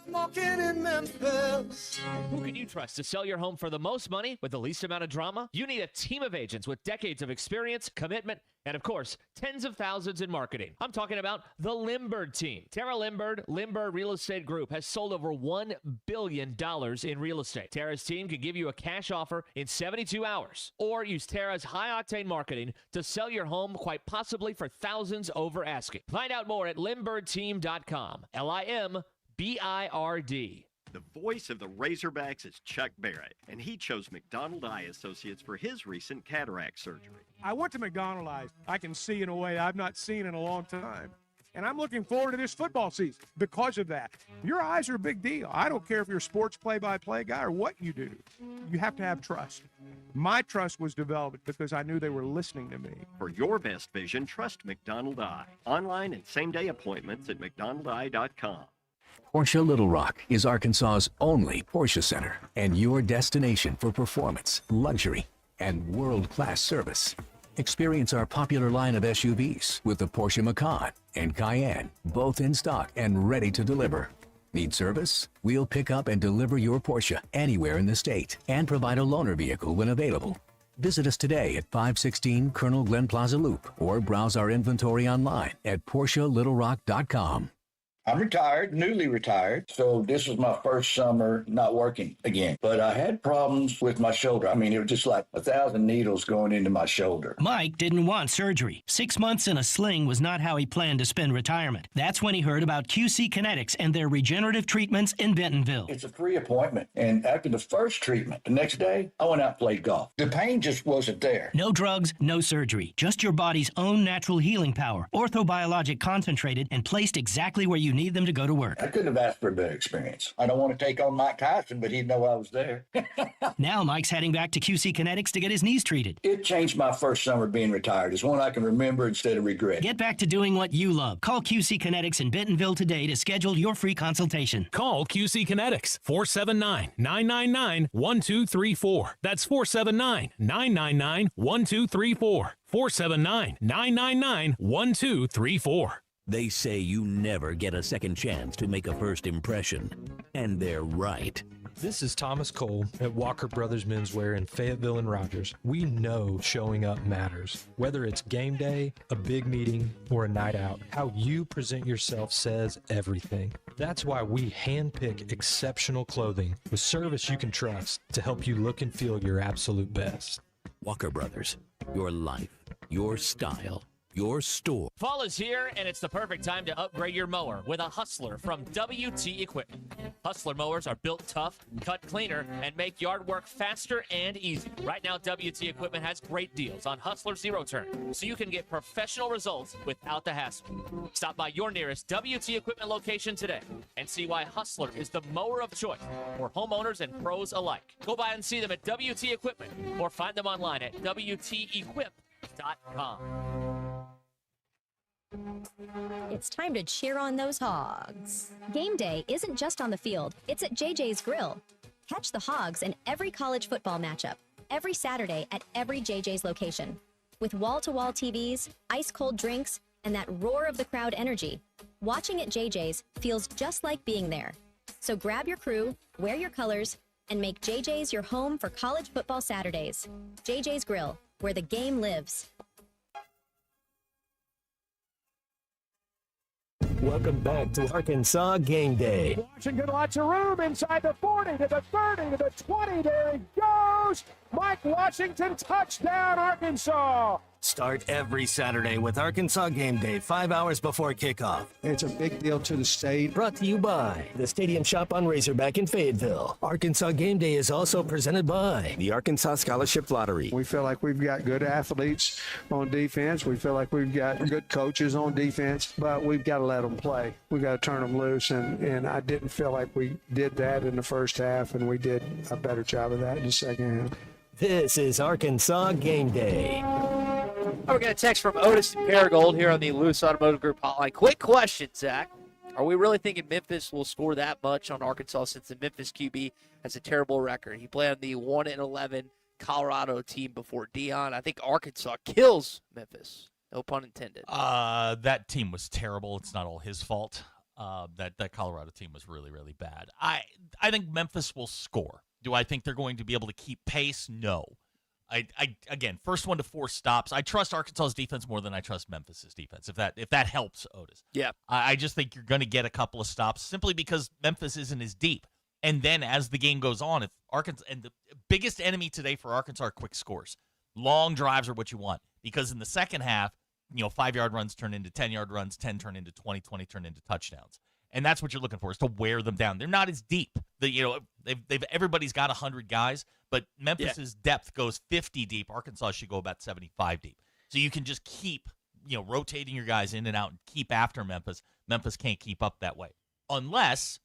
Walking in Memphis. Who can you trust to sell your home for the most money with the least amount of drama? You need a team of agents with decades of experience, commitment, and of course, tens of thousands in marketing. I'm talking about the Limbird team. Tara Limbird Real Estate Group has sold over $1 billion in real estate. Tara's team can give you a cash offer in 72 hours, or use Tara's high-octane marketing to sell your home quite possibly for thousands over asking. Find out more at limbirdteam.com. LIMBIRD. The voice of the Razorbacks is Chuck Barrett, and he chose McDonald Eye Associates for his recent cataract surgery. I went to McDonald Eyes. I can see in a way I've not seen in a long time. And I'm looking forward to this football season because of that. Your eyes are a big deal. I don't care if you're a sports play-by-play guy or what you do. You have to have trust. My trust was developed because I knew they were listening to me. For your best vision, trust McDonald Eye. Online and same-day appointments at mcdonaldeye.com. Porsche Little Rock is Arkansas's only Porsche center and your destination for performance, luxury, and world-class service. Experience our popular line of SUVs with the Porsche Macan and Cayenne, both in stock and ready to deliver. Need service? We'll pick up and deliver your Porsche anywhere in the state and provide a loaner vehicle when available. Visit us today at 516 Colonel Glenn Plaza Loop or browse our inventory online at PorscheLittleRock.com. I'm retired, newly retired, so this was my first summer not working again. But I had problems with my shoulder. I mean, it was just like 1,000 needles going into my shoulder. Mike didn't want surgery. 6 months in a sling was not how he planned to spend retirement. That's when he heard about QC Kinetics and their regenerative treatments in Bentonville. It's a free appointment, and after the first treatment, the next day, I went out and played golf. The pain just wasn't there. No drugs, no surgery. Just your body's own natural healing power. Orthobiologic concentrated and placed exactly where you need them to go to work. I couldn't have asked for a better experience. I don't want to take on Mike Tyson, but he'd know I was there. Now Mike's heading back to QC Kinetics to get his knees treated. It changed my first summer being retired. It's one I can remember instead of regret. Get back to doing what you love. Call QC Kinetics in Bentonville today to schedule your free consultation. Call QC Kinetics, 479-999-1234. That's 479-999-1234. 479-999-1234. They say you never get a second chance to make a first impression, and they're right. This is Thomas Cole at Walker Brothers Menswear in Fayetteville and Rogers. We know showing up matters. Whether it's game day, a big meeting, or a night out, how you present yourself says everything. That's why we handpick exceptional clothing with service you can trust to help you look and feel your absolute best. Walker Brothers, your life, your style, your store. Fall is here, and it's the perfect time to upgrade your mower with a Hustler from WT Equipment. Hustler mowers are built tough, cut cleaner, and make yard work faster and easy. Right now, WT Equipment has great deals on Hustler Zero Turn, so you can get professional results without the hassle. Stop by your nearest WT Equipment location today and see why Hustler is the mower of choice for homeowners and pros alike. Go by and see them at WT Equipment or find them online at WTEquip.com. It's time to cheer on those Hogs. Game day isn't just on the field, it's at JJ's Grill. Catch the Hogs in every college football matchup, every Saturday at every JJ's location. With wall-to-wall TVs, ice-cold drinks, and that roar of the crowd energy, watching at JJ's feels just like being there. So grab your crew, wear your colors, and make JJ's your home for college football Saturdays. JJ's Grill, where the game lives. Welcome back to Arkansas Game Day. Washington, lots of room inside the 40 to the 30 to the 20. There he goes. Mike Washington, touchdown, Arkansas. Start every Saturday with Arkansas Game Day 5 hours before kickoff. It's a big deal to the state. Brought to you by the Stadium Shop on Razorback in Fayetteville. Arkansas Game Day is also presented by The Arkansas Scholarship Lottery. We feel like we've got good athletes on defense. We feel like we've got good coaches on defense, but we've got to let them play. We've got to turn them loose, and I didn't feel like we did that in the first half, and we did a better job of that in the second half. This is Arkansas Game Day. We're going to text from Otis and Paragold here on the Lewis Automotive Group hotline. Quick question, Zach. Are we really thinking Memphis will score that much on Arkansas since the Memphis QB has a terrible record? He played on the 1-11 Colorado team before Dion. I think Arkansas kills Memphis. No pun intended. That team was terrible. It's not all his fault. That Colorado team was really, really bad. I think Memphis will score. Do I think they're going to be able to keep pace? No. Again, first 1 to 4 stops. I trust Arkansas's defense more than I trust Memphis's defense. If that helps, Otis. Yeah. I just think you're going to get a couple of stops simply because Memphis isn't as deep. And then as the game goes on, if Arkansas and the biggest enemy today for Arkansas are quick scores. Long drives are what you want because in the second half, 5-yard runs turn into 10-yard runs, 10 turn into 20, 20 turn into touchdowns. And that's what you're looking for, is to wear them down. They're not as deep. Everybody's got 100 guys, but Memphis's depth goes 50 deep. Arkansas should go about 75 deep. So you can just keep, rotating your guys in and out and keep after Memphis. Memphis can't keep up that way unless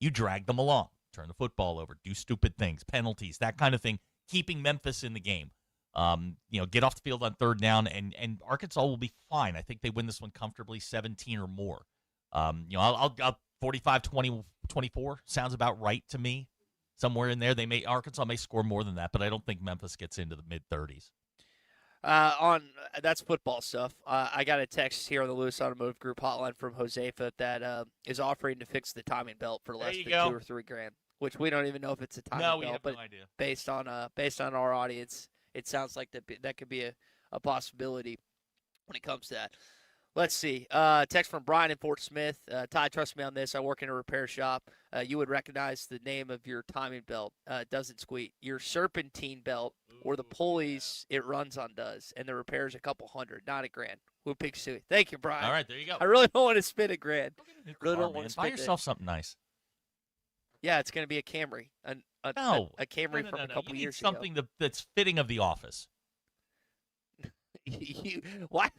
you drag them along, turn the football over, do stupid things, penalties, that kind of thing, keeping Memphis in the game. Get off the field on third down, and Arkansas will be fine. I think they win this one comfortably, 17 or more. I'll 45-20-24 sounds about right to me. Somewhere in there, Arkansas may score more than that, but I don't think Memphis gets into the mid-30s. That's football stuff. I got a text here on the Lewis Automotive Group hotline from Josefa that is offering to fix the timing belt for less than $2 or $3 grand, which we don't even know if it's a timing belt. We have but no idea. Based on our audience, it sounds like that could be a possibility when it comes to that. Let's see. Text from Brian in Fort Smith. Ty, trust me on this. I work in a repair shop. You would recognize the name of your timing belt. It doesn't squeak. Your serpentine belt, or the pulleys it runs on, does. And the repair's a couple hundred, not $1 grand. We'll pick suey. Thank you, Brian. All right, there you go. I really don't want to spend $1 grand. Really don't want to spend Buy yourself something nice. Yeah, it's going to be a Camry. A Camry from a couple you years need something that's fitting of the office. Why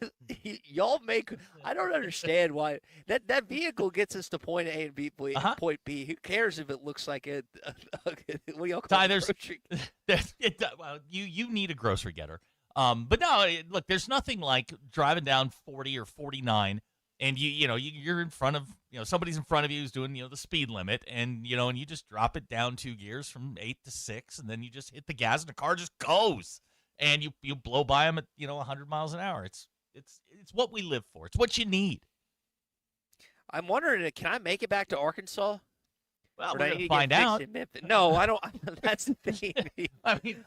y'all make? I don't understand why that vehicle gets us to point A and B, point B. Who cares if it looks like a what do y'all call it? Grocery? Well, you need a grocery getter. But no, look, there's nothing like driving down 40 or 49, and you're in front of somebody's in front of you who's doing the speed limit, and and you just drop it down 2 gears from 8 to 6, and then you just hit the gas, and the car just goes. And you blow by them at 100 miles an hour. It's what we live for. It's what you need. I'm wondering, can I make it back to Arkansas? Well, we're going to find out. No, I don't. That's the thing. I mean,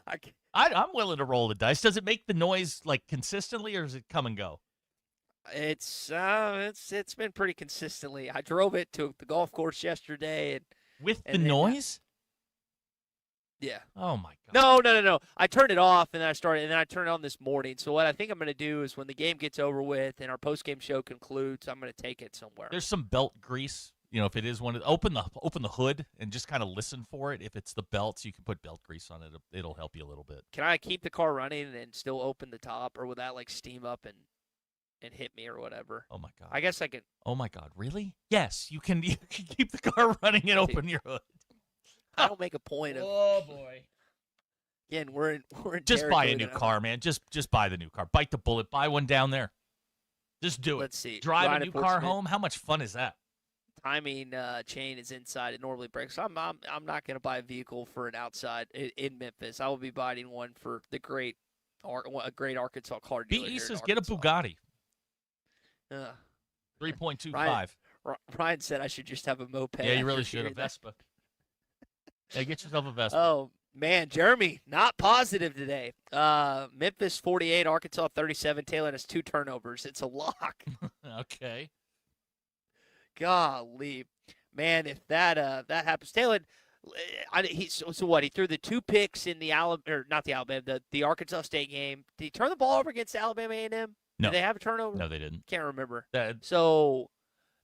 I'm willing to roll the dice. Does it make the noise consistently, or does it come and go? It's been pretty consistently. I drove it to the golf course yesterday, with the noise. Yeah. Oh my God. No. I turned it off and then I turned it on this morning. So what I think I'm going to do is when the game gets over with and our post-game show concludes, I'm going to take it somewhere. There's some belt grease. If it is one, open the hood and just kind of listen for it. If it's the belts, you can put belt grease on it. It'll help you a little bit. Can I keep the car running and still open the top, or will that like steam up and hit me or whatever? Oh my God. I guess I can. Oh my God, really? Yes, you can. You can keep the car running and open your hood. I don't make a point of. Oh boy. Again, we're in just buy a new car, man. Just buy the new car. Bite the bullet. Buy one down there. Just do it. Let's see. Drive Ryan a new car home. How much fun is that? Timing chain is inside. It normally breaks. I'm not going to buy a vehicle for an outside in Memphis. I will be buying one for a great Arkansas car dealer. Be Eastus, get a Bugatti. 3.25. Ryan said I should just have a moped. Yeah, you really should. A Vespa. Yeah, get yourself a Vespa. Oh, man, Jeremy, not positive today. Memphis 48, Arkansas 37. Taylor has 2 turnovers. It's a lock. Okay. Golly. Man, if that happens. Taylor, so what? He threw the 2 picks in the the Arkansas State game. Did he turn the ball over against Alabama A&M? No. Did they have a turnover? No, they didn't. Can't remember. So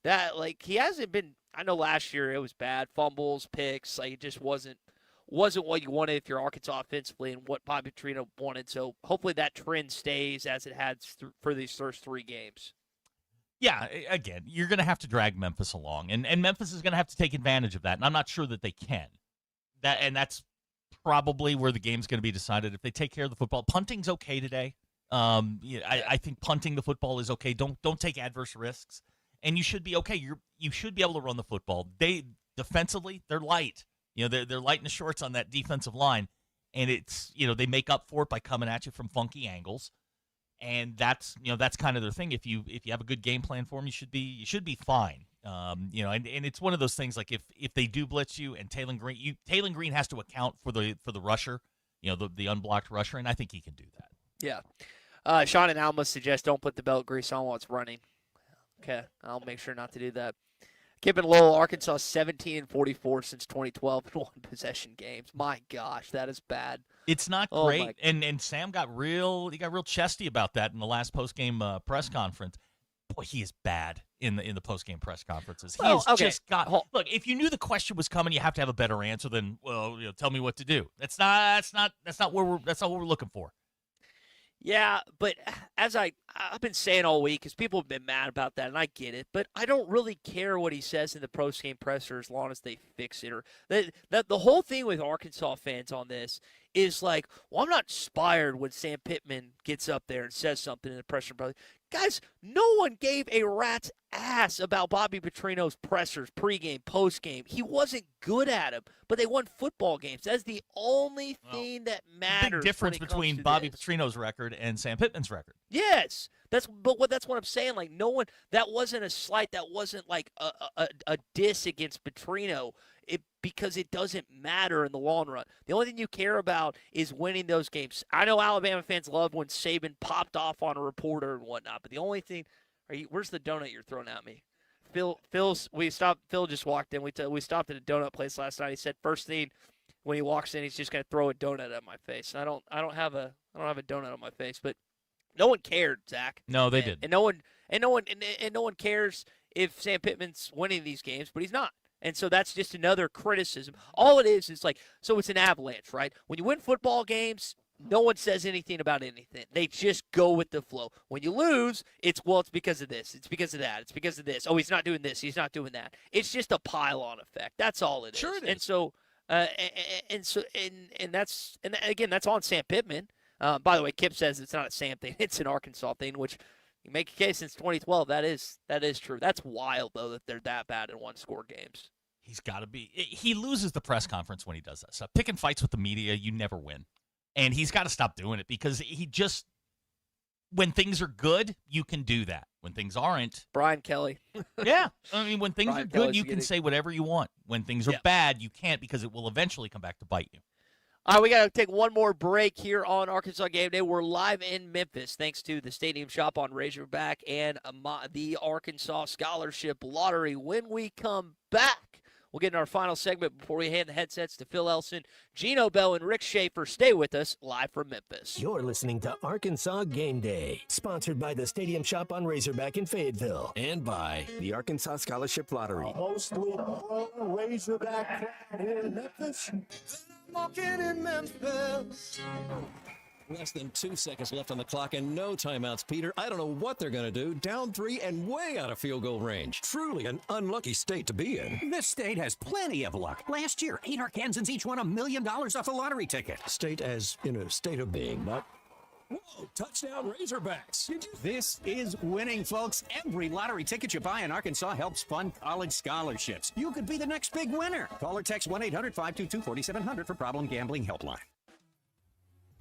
he hasn't been. I know last year it was bad, fumbles, picks. Like it just wasn't what you wanted if you're Arkansas offensively and what Bobby Petrino wanted. So hopefully that trend stays as it has for these first 3 games. Yeah, again, you're going to have to drag Memphis along, and Memphis is going to have to take advantage of that, and I'm not sure that they can. That's probably where the game's going to be decided. If they take care of the football, punting's okay today. I think punting the football is okay. Don't take adverse risks, and you should be okay. You should be able to run the football. Defensively, they're light. They're light in the shorts on that defensive line, and it's they make up for it by coming at you from funky angles. And that's kind of their thing. If you have a good game plan for them, you should be fine. And it's one of those things like if they do blitz you and Taylor Green has to account for the rusher, the unblocked rusher, and I think he can do that. Yeah. Sean and Alma suggest don't put the belt grease on while it's running. Okay, I'll make sure not to do that. Kip and Lowell, Arkansas 17-44 since 2012 in 1-possession games. My gosh, that is bad. It's not great, and Sam got real chesty about that in the last post-game press conference. Boy, he is bad in the post-game press conferences. Just got look. If you knew the question was coming, you have to have a better answer than tell me what to do. That's not what we're looking for. Yeah, but as I've been saying all week, because people have been mad about that, and I get it, but I don't really care what he says in the post-game presser as long as they fix it. Or the whole thing with Arkansas fans on this is like, well, I'm not inspired when Sam Pittman gets up there and says something in the presser. Guys, no one gave a rat's ass about Bobby Petrino's pressers, pregame, postgame. He wasn't good at them, but they won football games. That's the only thing that matters. Big difference between Bobby Petrino's record and Sam Pittman's record. Yes, that's what I'm saying. Like no one, that wasn't a slight. That wasn't like a diss against Petrino. Because it doesn't matter in the long run. The only thing you care about is winning those games. I know Alabama fans love when Saban popped off on a reporter and whatnot, but the only thing, where's the donut you're throwing at me? Phil just walked in. We stopped at a donut place last night. He said first thing when he walks in, he's just gonna throw a donut at my face. I don't have a donut on my face, but no one cared, Zach. No, they didn't. And no one cares if Sam Pittman's winning these games, but he's not. And so that's just another criticism. All it is like, so it's an avalanche, right? When you win football games, no one says anything about anything. They just go with the flow. When you lose, it's because of this. It's because of that. It's because of this. Oh, he's not doing this. He's not doing that. It's just a pile-on effect. That's all it is. Sure it is. And so, and again, that's on Sam Pittman. By the way, Kip says it's not a Sam thing. It's an Arkansas thing, which you make a case since 2012. That is true. That's wild, though, that they're that bad in one-score games. He's got to be. He loses the press conference when he does that stuff. Picking fights with the media, you never win. And he's got to stop doing it because when things are good, you can do that. When things aren't. Brian Kelly. Yeah. I mean, when things Brian are good, Kelly's you can say whatever you want. When things are bad, you can't because it will eventually come back to bite you. All right, we got to take one more break here on Arkansas Game Day. We're live in Memphis thanks to the Stadium Shop on Razorback and the Arkansas Scholarship Lottery. When we come back, we'll We'll get in our final segment before we hand the headsets to Phil Elson, Gino Bell, and Rick Schaefer. Stay with us live from Memphis. You're listening to Arkansas Game Day, sponsored by the Stadium Shop on Razorback in Fayetteville and by the Arkansas Scholarship Lottery. Mostly Razorback in Memphis. Walking in Memphis. Less than 2 seconds left on the clock and no timeouts, Peter. I don't know what they're going to do. Down 3 and way out of field goal range. Truly an unlucky state to be in. This state has plenty of luck. Last year, 8 Arkansans each won $1 million off a lottery ticket. State as in a state of being, not... Whoa, touchdown Razorbacks. This is winning, folks. Every lottery ticket you buy in Arkansas helps fund college scholarships. You could be the next big winner. Call or text 1-800-522-4700 for Problem Gambling Helpline.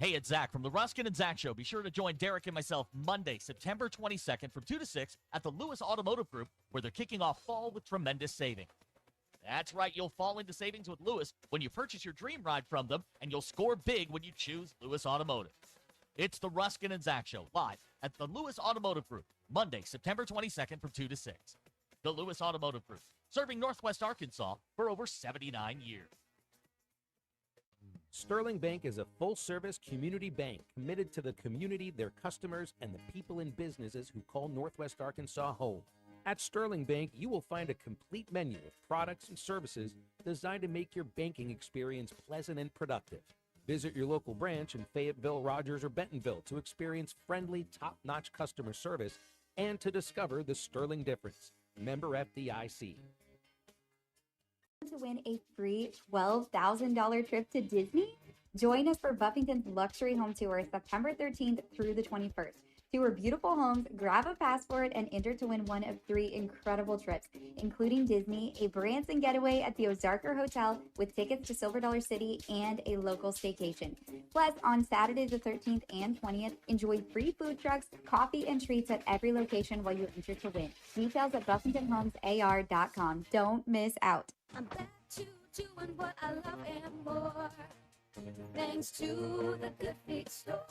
Hey, it's Zach from the Ruskin and Zach Show. Be sure to join Derek and myself Monday, September 22nd from 2 to 6 at the Lewis Automotive Group, where they're kicking off fall with tremendous savings. That's right, you'll fall into savings with Lewis when you purchase your dream ride from them, and you'll score big when you choose Lewis Automotive. It's the Ruskin and Zach Show, live at the Lewis Automotive Group, Monday, September 22nd from 2 to 6. The Lewis Automotive Group, serving Northwest Arkansas for over 79 years. Sterling Bank is a full-service community bank committed to the community, their customers, and the people and businesses who call Northwest Arkansas home. At Sterling Bank, you will find a complete menu of products and services designed to make your banking experience pleasant and productive. Visit your local branch in Fayetteville, Rogers, or Bentonville to experience friendly, top-notch customer service and to discover the Sterling difference. Member FDIC. To win a free $12,000 trip to Disney? Join us for Buffington's Luxury Home Tour September 13th through the 21st. Tour beautiful homes, grab a passport, and enter to win one of 3 incredible trips, including Disney, a Branson getaway at the Ozarker Hotel with tickets to Silver Dollar City, and a local staycation. Plus, on Saturday the 13th and 20th, enjoy free food trucks, coffee, and treats at every location while you enter to win. Details at BuffingtonHomesAR.com. Don't miss out. I'm back to doing what I love and more. Thanks to the Good Feet store.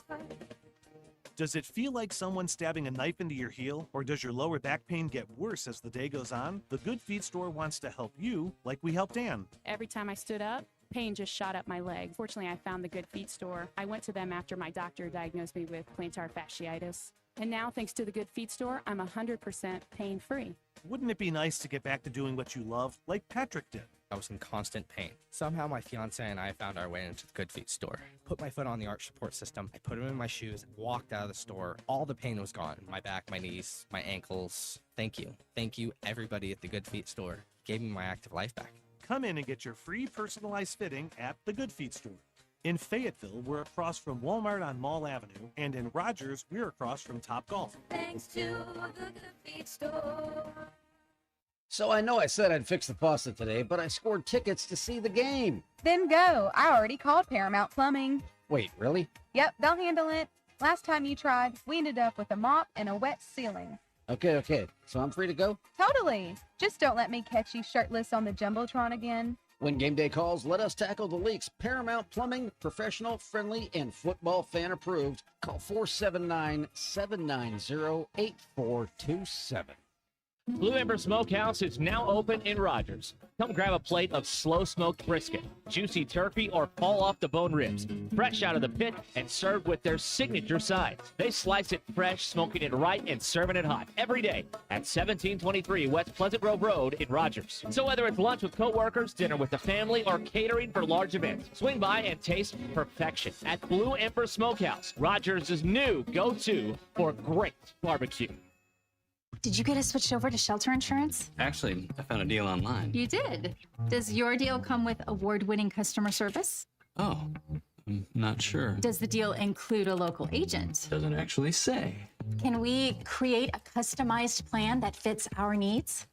Does it feel like someone stabbing a knife into your heel, or does your lower back pain get worse as the day goes on? The Good Feet store wants to help you like we helped Ann. Every time I stood up, pain just shot up my leg. Fortunately, I found the Good Feet store. I went to them after my doctor diagnosed me with plantar fasciitis. And now, thanks to the Good Feet store, I'm 100% pain-free. Wouldn't it be nice to get back to doing what you love, like Patrick did? I was in constant pain. Somehow my fiance and I found our way into the Good Feet store. Put my foot on the arch support system. I put them in my shoes, walked out of the store. All the pain was gone. My back, my knees, my ankles. Thank you. Thank you, everybody at the Good Feet store. Gave me my active life back. Come in and get your free personalized fitting at the Good Feet store. In Fayetteville, we're across from Walmart on Mall Avenue, and in Rogers, we're across from Top Golf. Thanks to the Good Feet store. So I know I said I'd fix the faucet today, but I scored tickets to see the game. Then go. I already called Paramount Plumbing. Wait, really? Yep, they'll handle it. Last time you tried, we ended up with a mop and a wet ceiling. Okay. So I'm free to go? Totally. Just don't let me catch you shirtless on the Jumbotron again. When game day calls, let us tackle the leaks. Paramount Plumbing, professional, friendly, and football fan approved. Call 479-790-8427. Blue Ember Smokehouse is now open in Rogers. Come grab a plate of slow-smoked brisket, juicy turkey, or fall-off-the-bone ribs, fresh out of the pit and served with their signature sides. They slice it fresh, smoking it right, and serving it hot every day at 1723 West Pleasant Grove Road in Rogers. So whether it's lunch with coworkers, dinner with the family, or catering for large events, swing by and taste perfection at Blue Ember Smokehouse, Rogers' new go-to for great barbecue. Did you get us switched over to shelter insurance? Actually, I found a deal online. You did. Does your deal come with award-winning customer service? Oh, I'm not sure. Does the deal include a local agent? Doesn't actually say. Can we create a customized plan that fits our needs?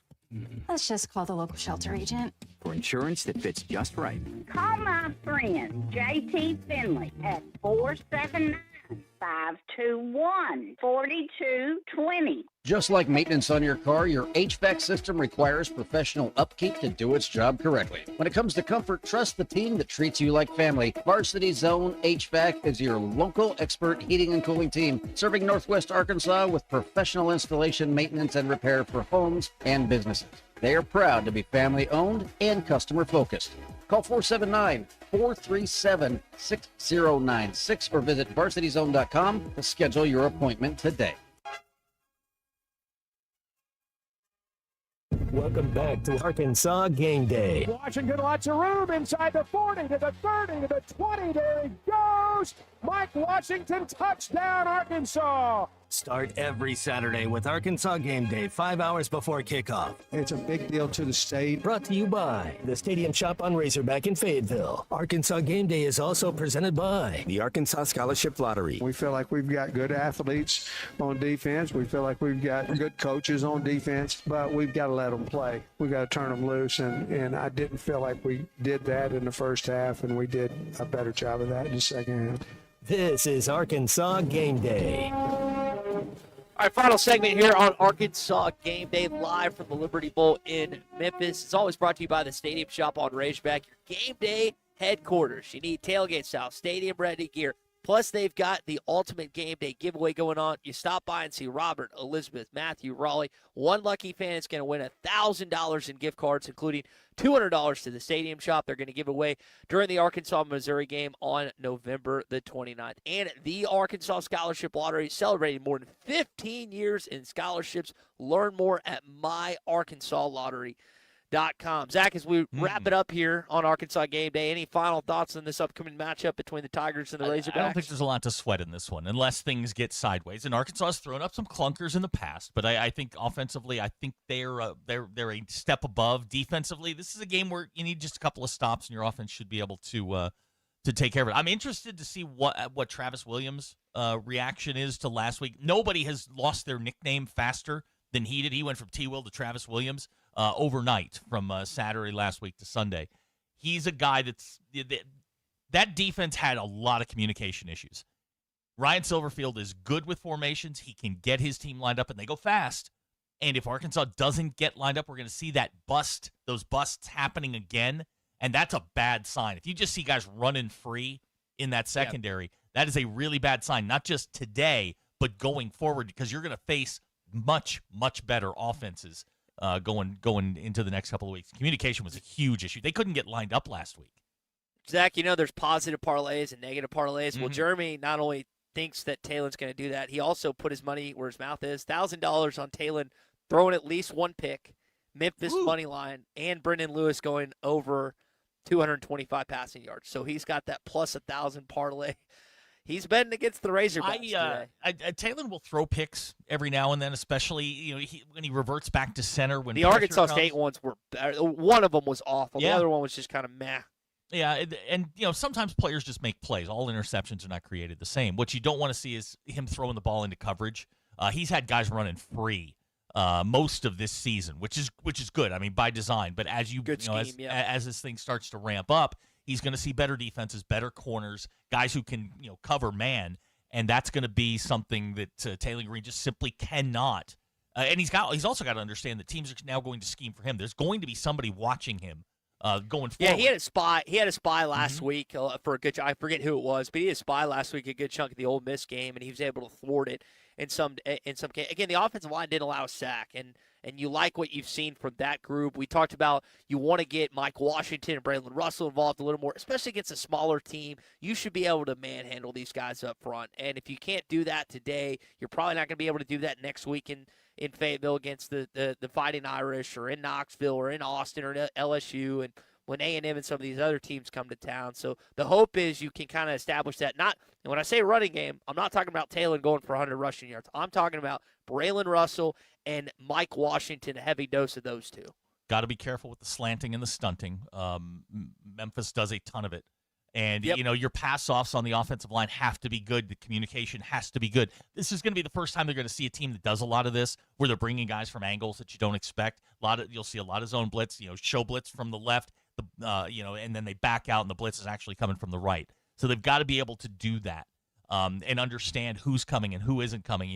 Let's just call the local shelter agent. For insurance that fits just right. Call my friend JT Finley at 479-521-4220. Just like maintenance on your car, your HVAC system requires professional upkeep to do its job correctly. When it comes to comfort, trust the team that treats you like family. Varsity Zone HVAC is your local expert heating and cooling team, serving Northwest Arkansas with professional installation, maintenance, and repair for homes and businesses. They are proud to be family-owned and customer-focused. Call 479-437-6096 or visit varsityzone.com to schedule your appointment today. Welcome back to Arkansas Game Day. Washington, lots of room inside the 40 to the 30 to the 20. There he goes. Mike Washington, touchdown, Arkansas. Start every Saturday with Arkansas Game Day, 5 hours before kickoff. It's a big deal to the state. Brought to you by the Stadium Shop on Razorback in Fayetteville. Arkansas Game Day is also presented by the Arkansas Scholarship Lottery. We feel like we've got good athletes on defense. We feel like we've got good coaches on defense, but we've got to let them play. We've got to turn them loose, and I didn't feel like we did that in the first half, and we did a better job of that in the second half. This is Arkansas Game Day. All right, final segment here on Arkansas Game Day, live from the Liberty Bowl in Memphis. It's always brought to you by the Stadium Shop on Razorback, your game day headquarters. You need tailgate style, stadium-ready gear. Plus, they've got the ultimate game day giveaway going on. You stop by and see Robert, Elizabeth, Matthew, Raleigh. One lucky fan is going to win $1,000 in gift cards, including $200 to the Stadium Shop. They're going to give away during the Arkansas-Missouri game on November the 29th. And the Arkansas Scholarship Lottery celebrating more than 15 years in scholarships. Learn more at myarkansasLottery.com. Zach, as we wrap it up here on Arkansas Game Day, any final thoughts on this upcoming matchup between the Tigers and the Razorbacks? I don't think there's a lot to sweat in this one unless things get sideways. And Arkansas has thrown up some clunkers in the past, but I think offensively, I think they're a step above. Defensively, this is a game where you need just a couple of stops, and your offense should be able to take care of it. I'm interested to see what Travis Williams' reaction is to last week. Nobody has lost their nickname faster than he did. He went from T. Will to Travis Williams overnight from Saturday last week to Sunday. He's a guy that defense had a lot of communication issues. Ryan Silverfield is good with formations. He can get his team lined up, and they go fast. And if Arkansas doesn't get lined up, we're going to see those busts happening again, and that's a bad sign. If you just see guys running free in that secondary, that is a really bad sign, not just today, but going forward, because you're going to face much, much better offenses going into the next couple of weeks. Communication was a huge issue. They couldn't get lined up last week. Zach, there's positive parlays and negative parlays. Mm-hmm. Well, Jeremy not only thinks that Taylon's going to do that, he also put his money where his mouth is. $1,000 on Taylon throwing at least one pick, Memphis money line, and Brendan Lewis going over 225 passing yards. So he's got that plus 1,000 parlay. He's betting against the Razorbacks today. Taylor will throw picks every now and then, especially when he reverts back to center. When the Arkansas State ones were, one of them was awful. The other one was just kind of meh. Yeah, and sometimes players just make plays. All interceptions are not created the same. What you don't want to see is him throwing the ball into coverage. He's had guys running free most of this season, which is good. I mean, by design. But as as this thing starts to ramp up, he's going to see better defenses, better corners, guys who can cover man, and that's going to be something that Taylor Green just simply cannot. And he's also got to understand that teams are now going to scheme for him. There's going to be somebody watching him going forward. Yeah, he had a spy. He had a spy last week for a good. I forget who it was, but he had a spy last week, a good chunk of the Ole Miss game, and he was able to thwart it in some case. Again, the offensive line didn't allow a sack, and you like what you've seen from that group. We talked about you want to get Mike Washington and Braylon Russell involved a little more, especially against a smaller team. You should be able to manhandle these guys up front. And if you can't do that today, you're probably not going to be able to do that next week in Fayetteville against the Fighting Irish, or in Knoxville, or in Austin, or in LSU, and when A&M and some of these other teams come to town. So the hope is you can kind of establish that. And when I say running game, I'm not talking about Taylor going for 100 rushing yards. I'm talking about Braylon Russell and Mike Washington, a heavy dose of those two. Got to be careful with the slanting and the stunting. Memphis does a ton of it. And, your pass-offs on the offensive line have to be good. The communication has to be good. This is going to be the first time they're going to see a team that does a lot of this, where they're bringing guys from angles that you don't expect. You'll see a lot of zone blitz, show blitz from the left, and then they back out, and the blitz is actually coming from the right. So they've got to be able to do that and understand who's coming and who isn't coming.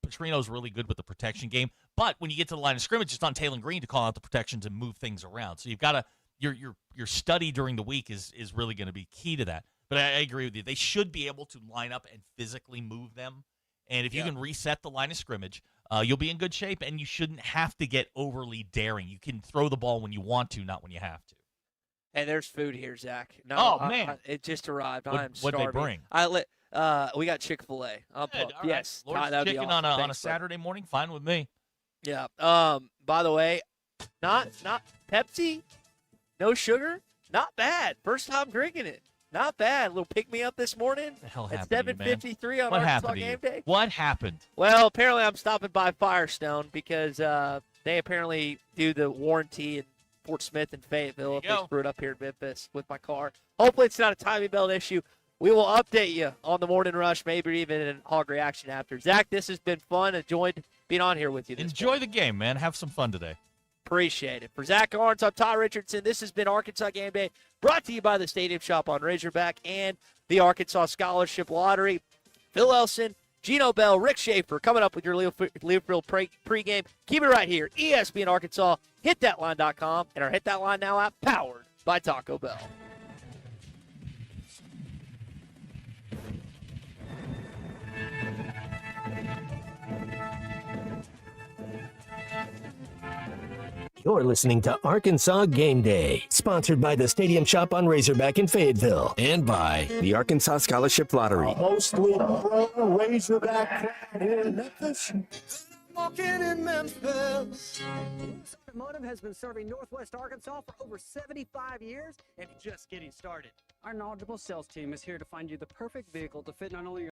Petrino's really good with the protection game, but when you get to the line of scrimmage, it's on Taylor Green to call out the protections and move things around. So you've got to your study during the week is really going to be key to that. But I agree with you. They should be able to line up and physically move them. And if you can reset the line of scrimmage, you'll be in good shape, and you shouldn't have to get overly daring. You can throw the ball when you want to, not when you have to. Hey, there's food here, Zach. No, man. It just arrived. I am What'd starving. they bring? We got Chick-fil-A. I'm pumped. All right. Yes. Lord's that'd be chicken awesome. on a Thanks, bud. Saturday morning, fine with me. Yeah. By the way, not Pepsi, no sugar, not bad. First time drinking it. Not bad. A little pick-me-up this morning The hell at happened to you, man? 7:53 on What Arkansas happened to Game you? Day. What happened? Well, apparently I'm stopping by Firestone because they apparently do the warranty in Fort Smith and Fayetteville if they screw it up here in Memphis with my car. Hopefully it's not a timing belt issue. We will update you on the morning rush, maybe even in Hog Reaction after. Zach, this has been fun. Enjoyed being on here with you. Enjoy the game, man. Have some fun today. Appreciate it. For Zach Arns, I'm Ty Richardson. This has been Arkansas Game Day, brought to you by the Stadium Shop on Razorback and the Arkansas Scholarship Lottery. Phil Elson, Gino Bell, Rick Schaefer coming up with your Learfield pregame. Keep it right here. ESPN Arkansas, hitthatline.com, and our Hit That Line Now app powered by Taco Bell. You're listening to Arkansas Game Day, sponsored by the Stadium Shop on Razorback in Fayetteville and by the Arkansas Scholarship Lottery. Mostly pro Razorback crowd here in Memphis. Walking in Memphis. Automotive has been serving Northwest Arkansas for over 75 years and just getting started. Our knowledgeable sales team is here to find you the perfect vehicle to fit not only your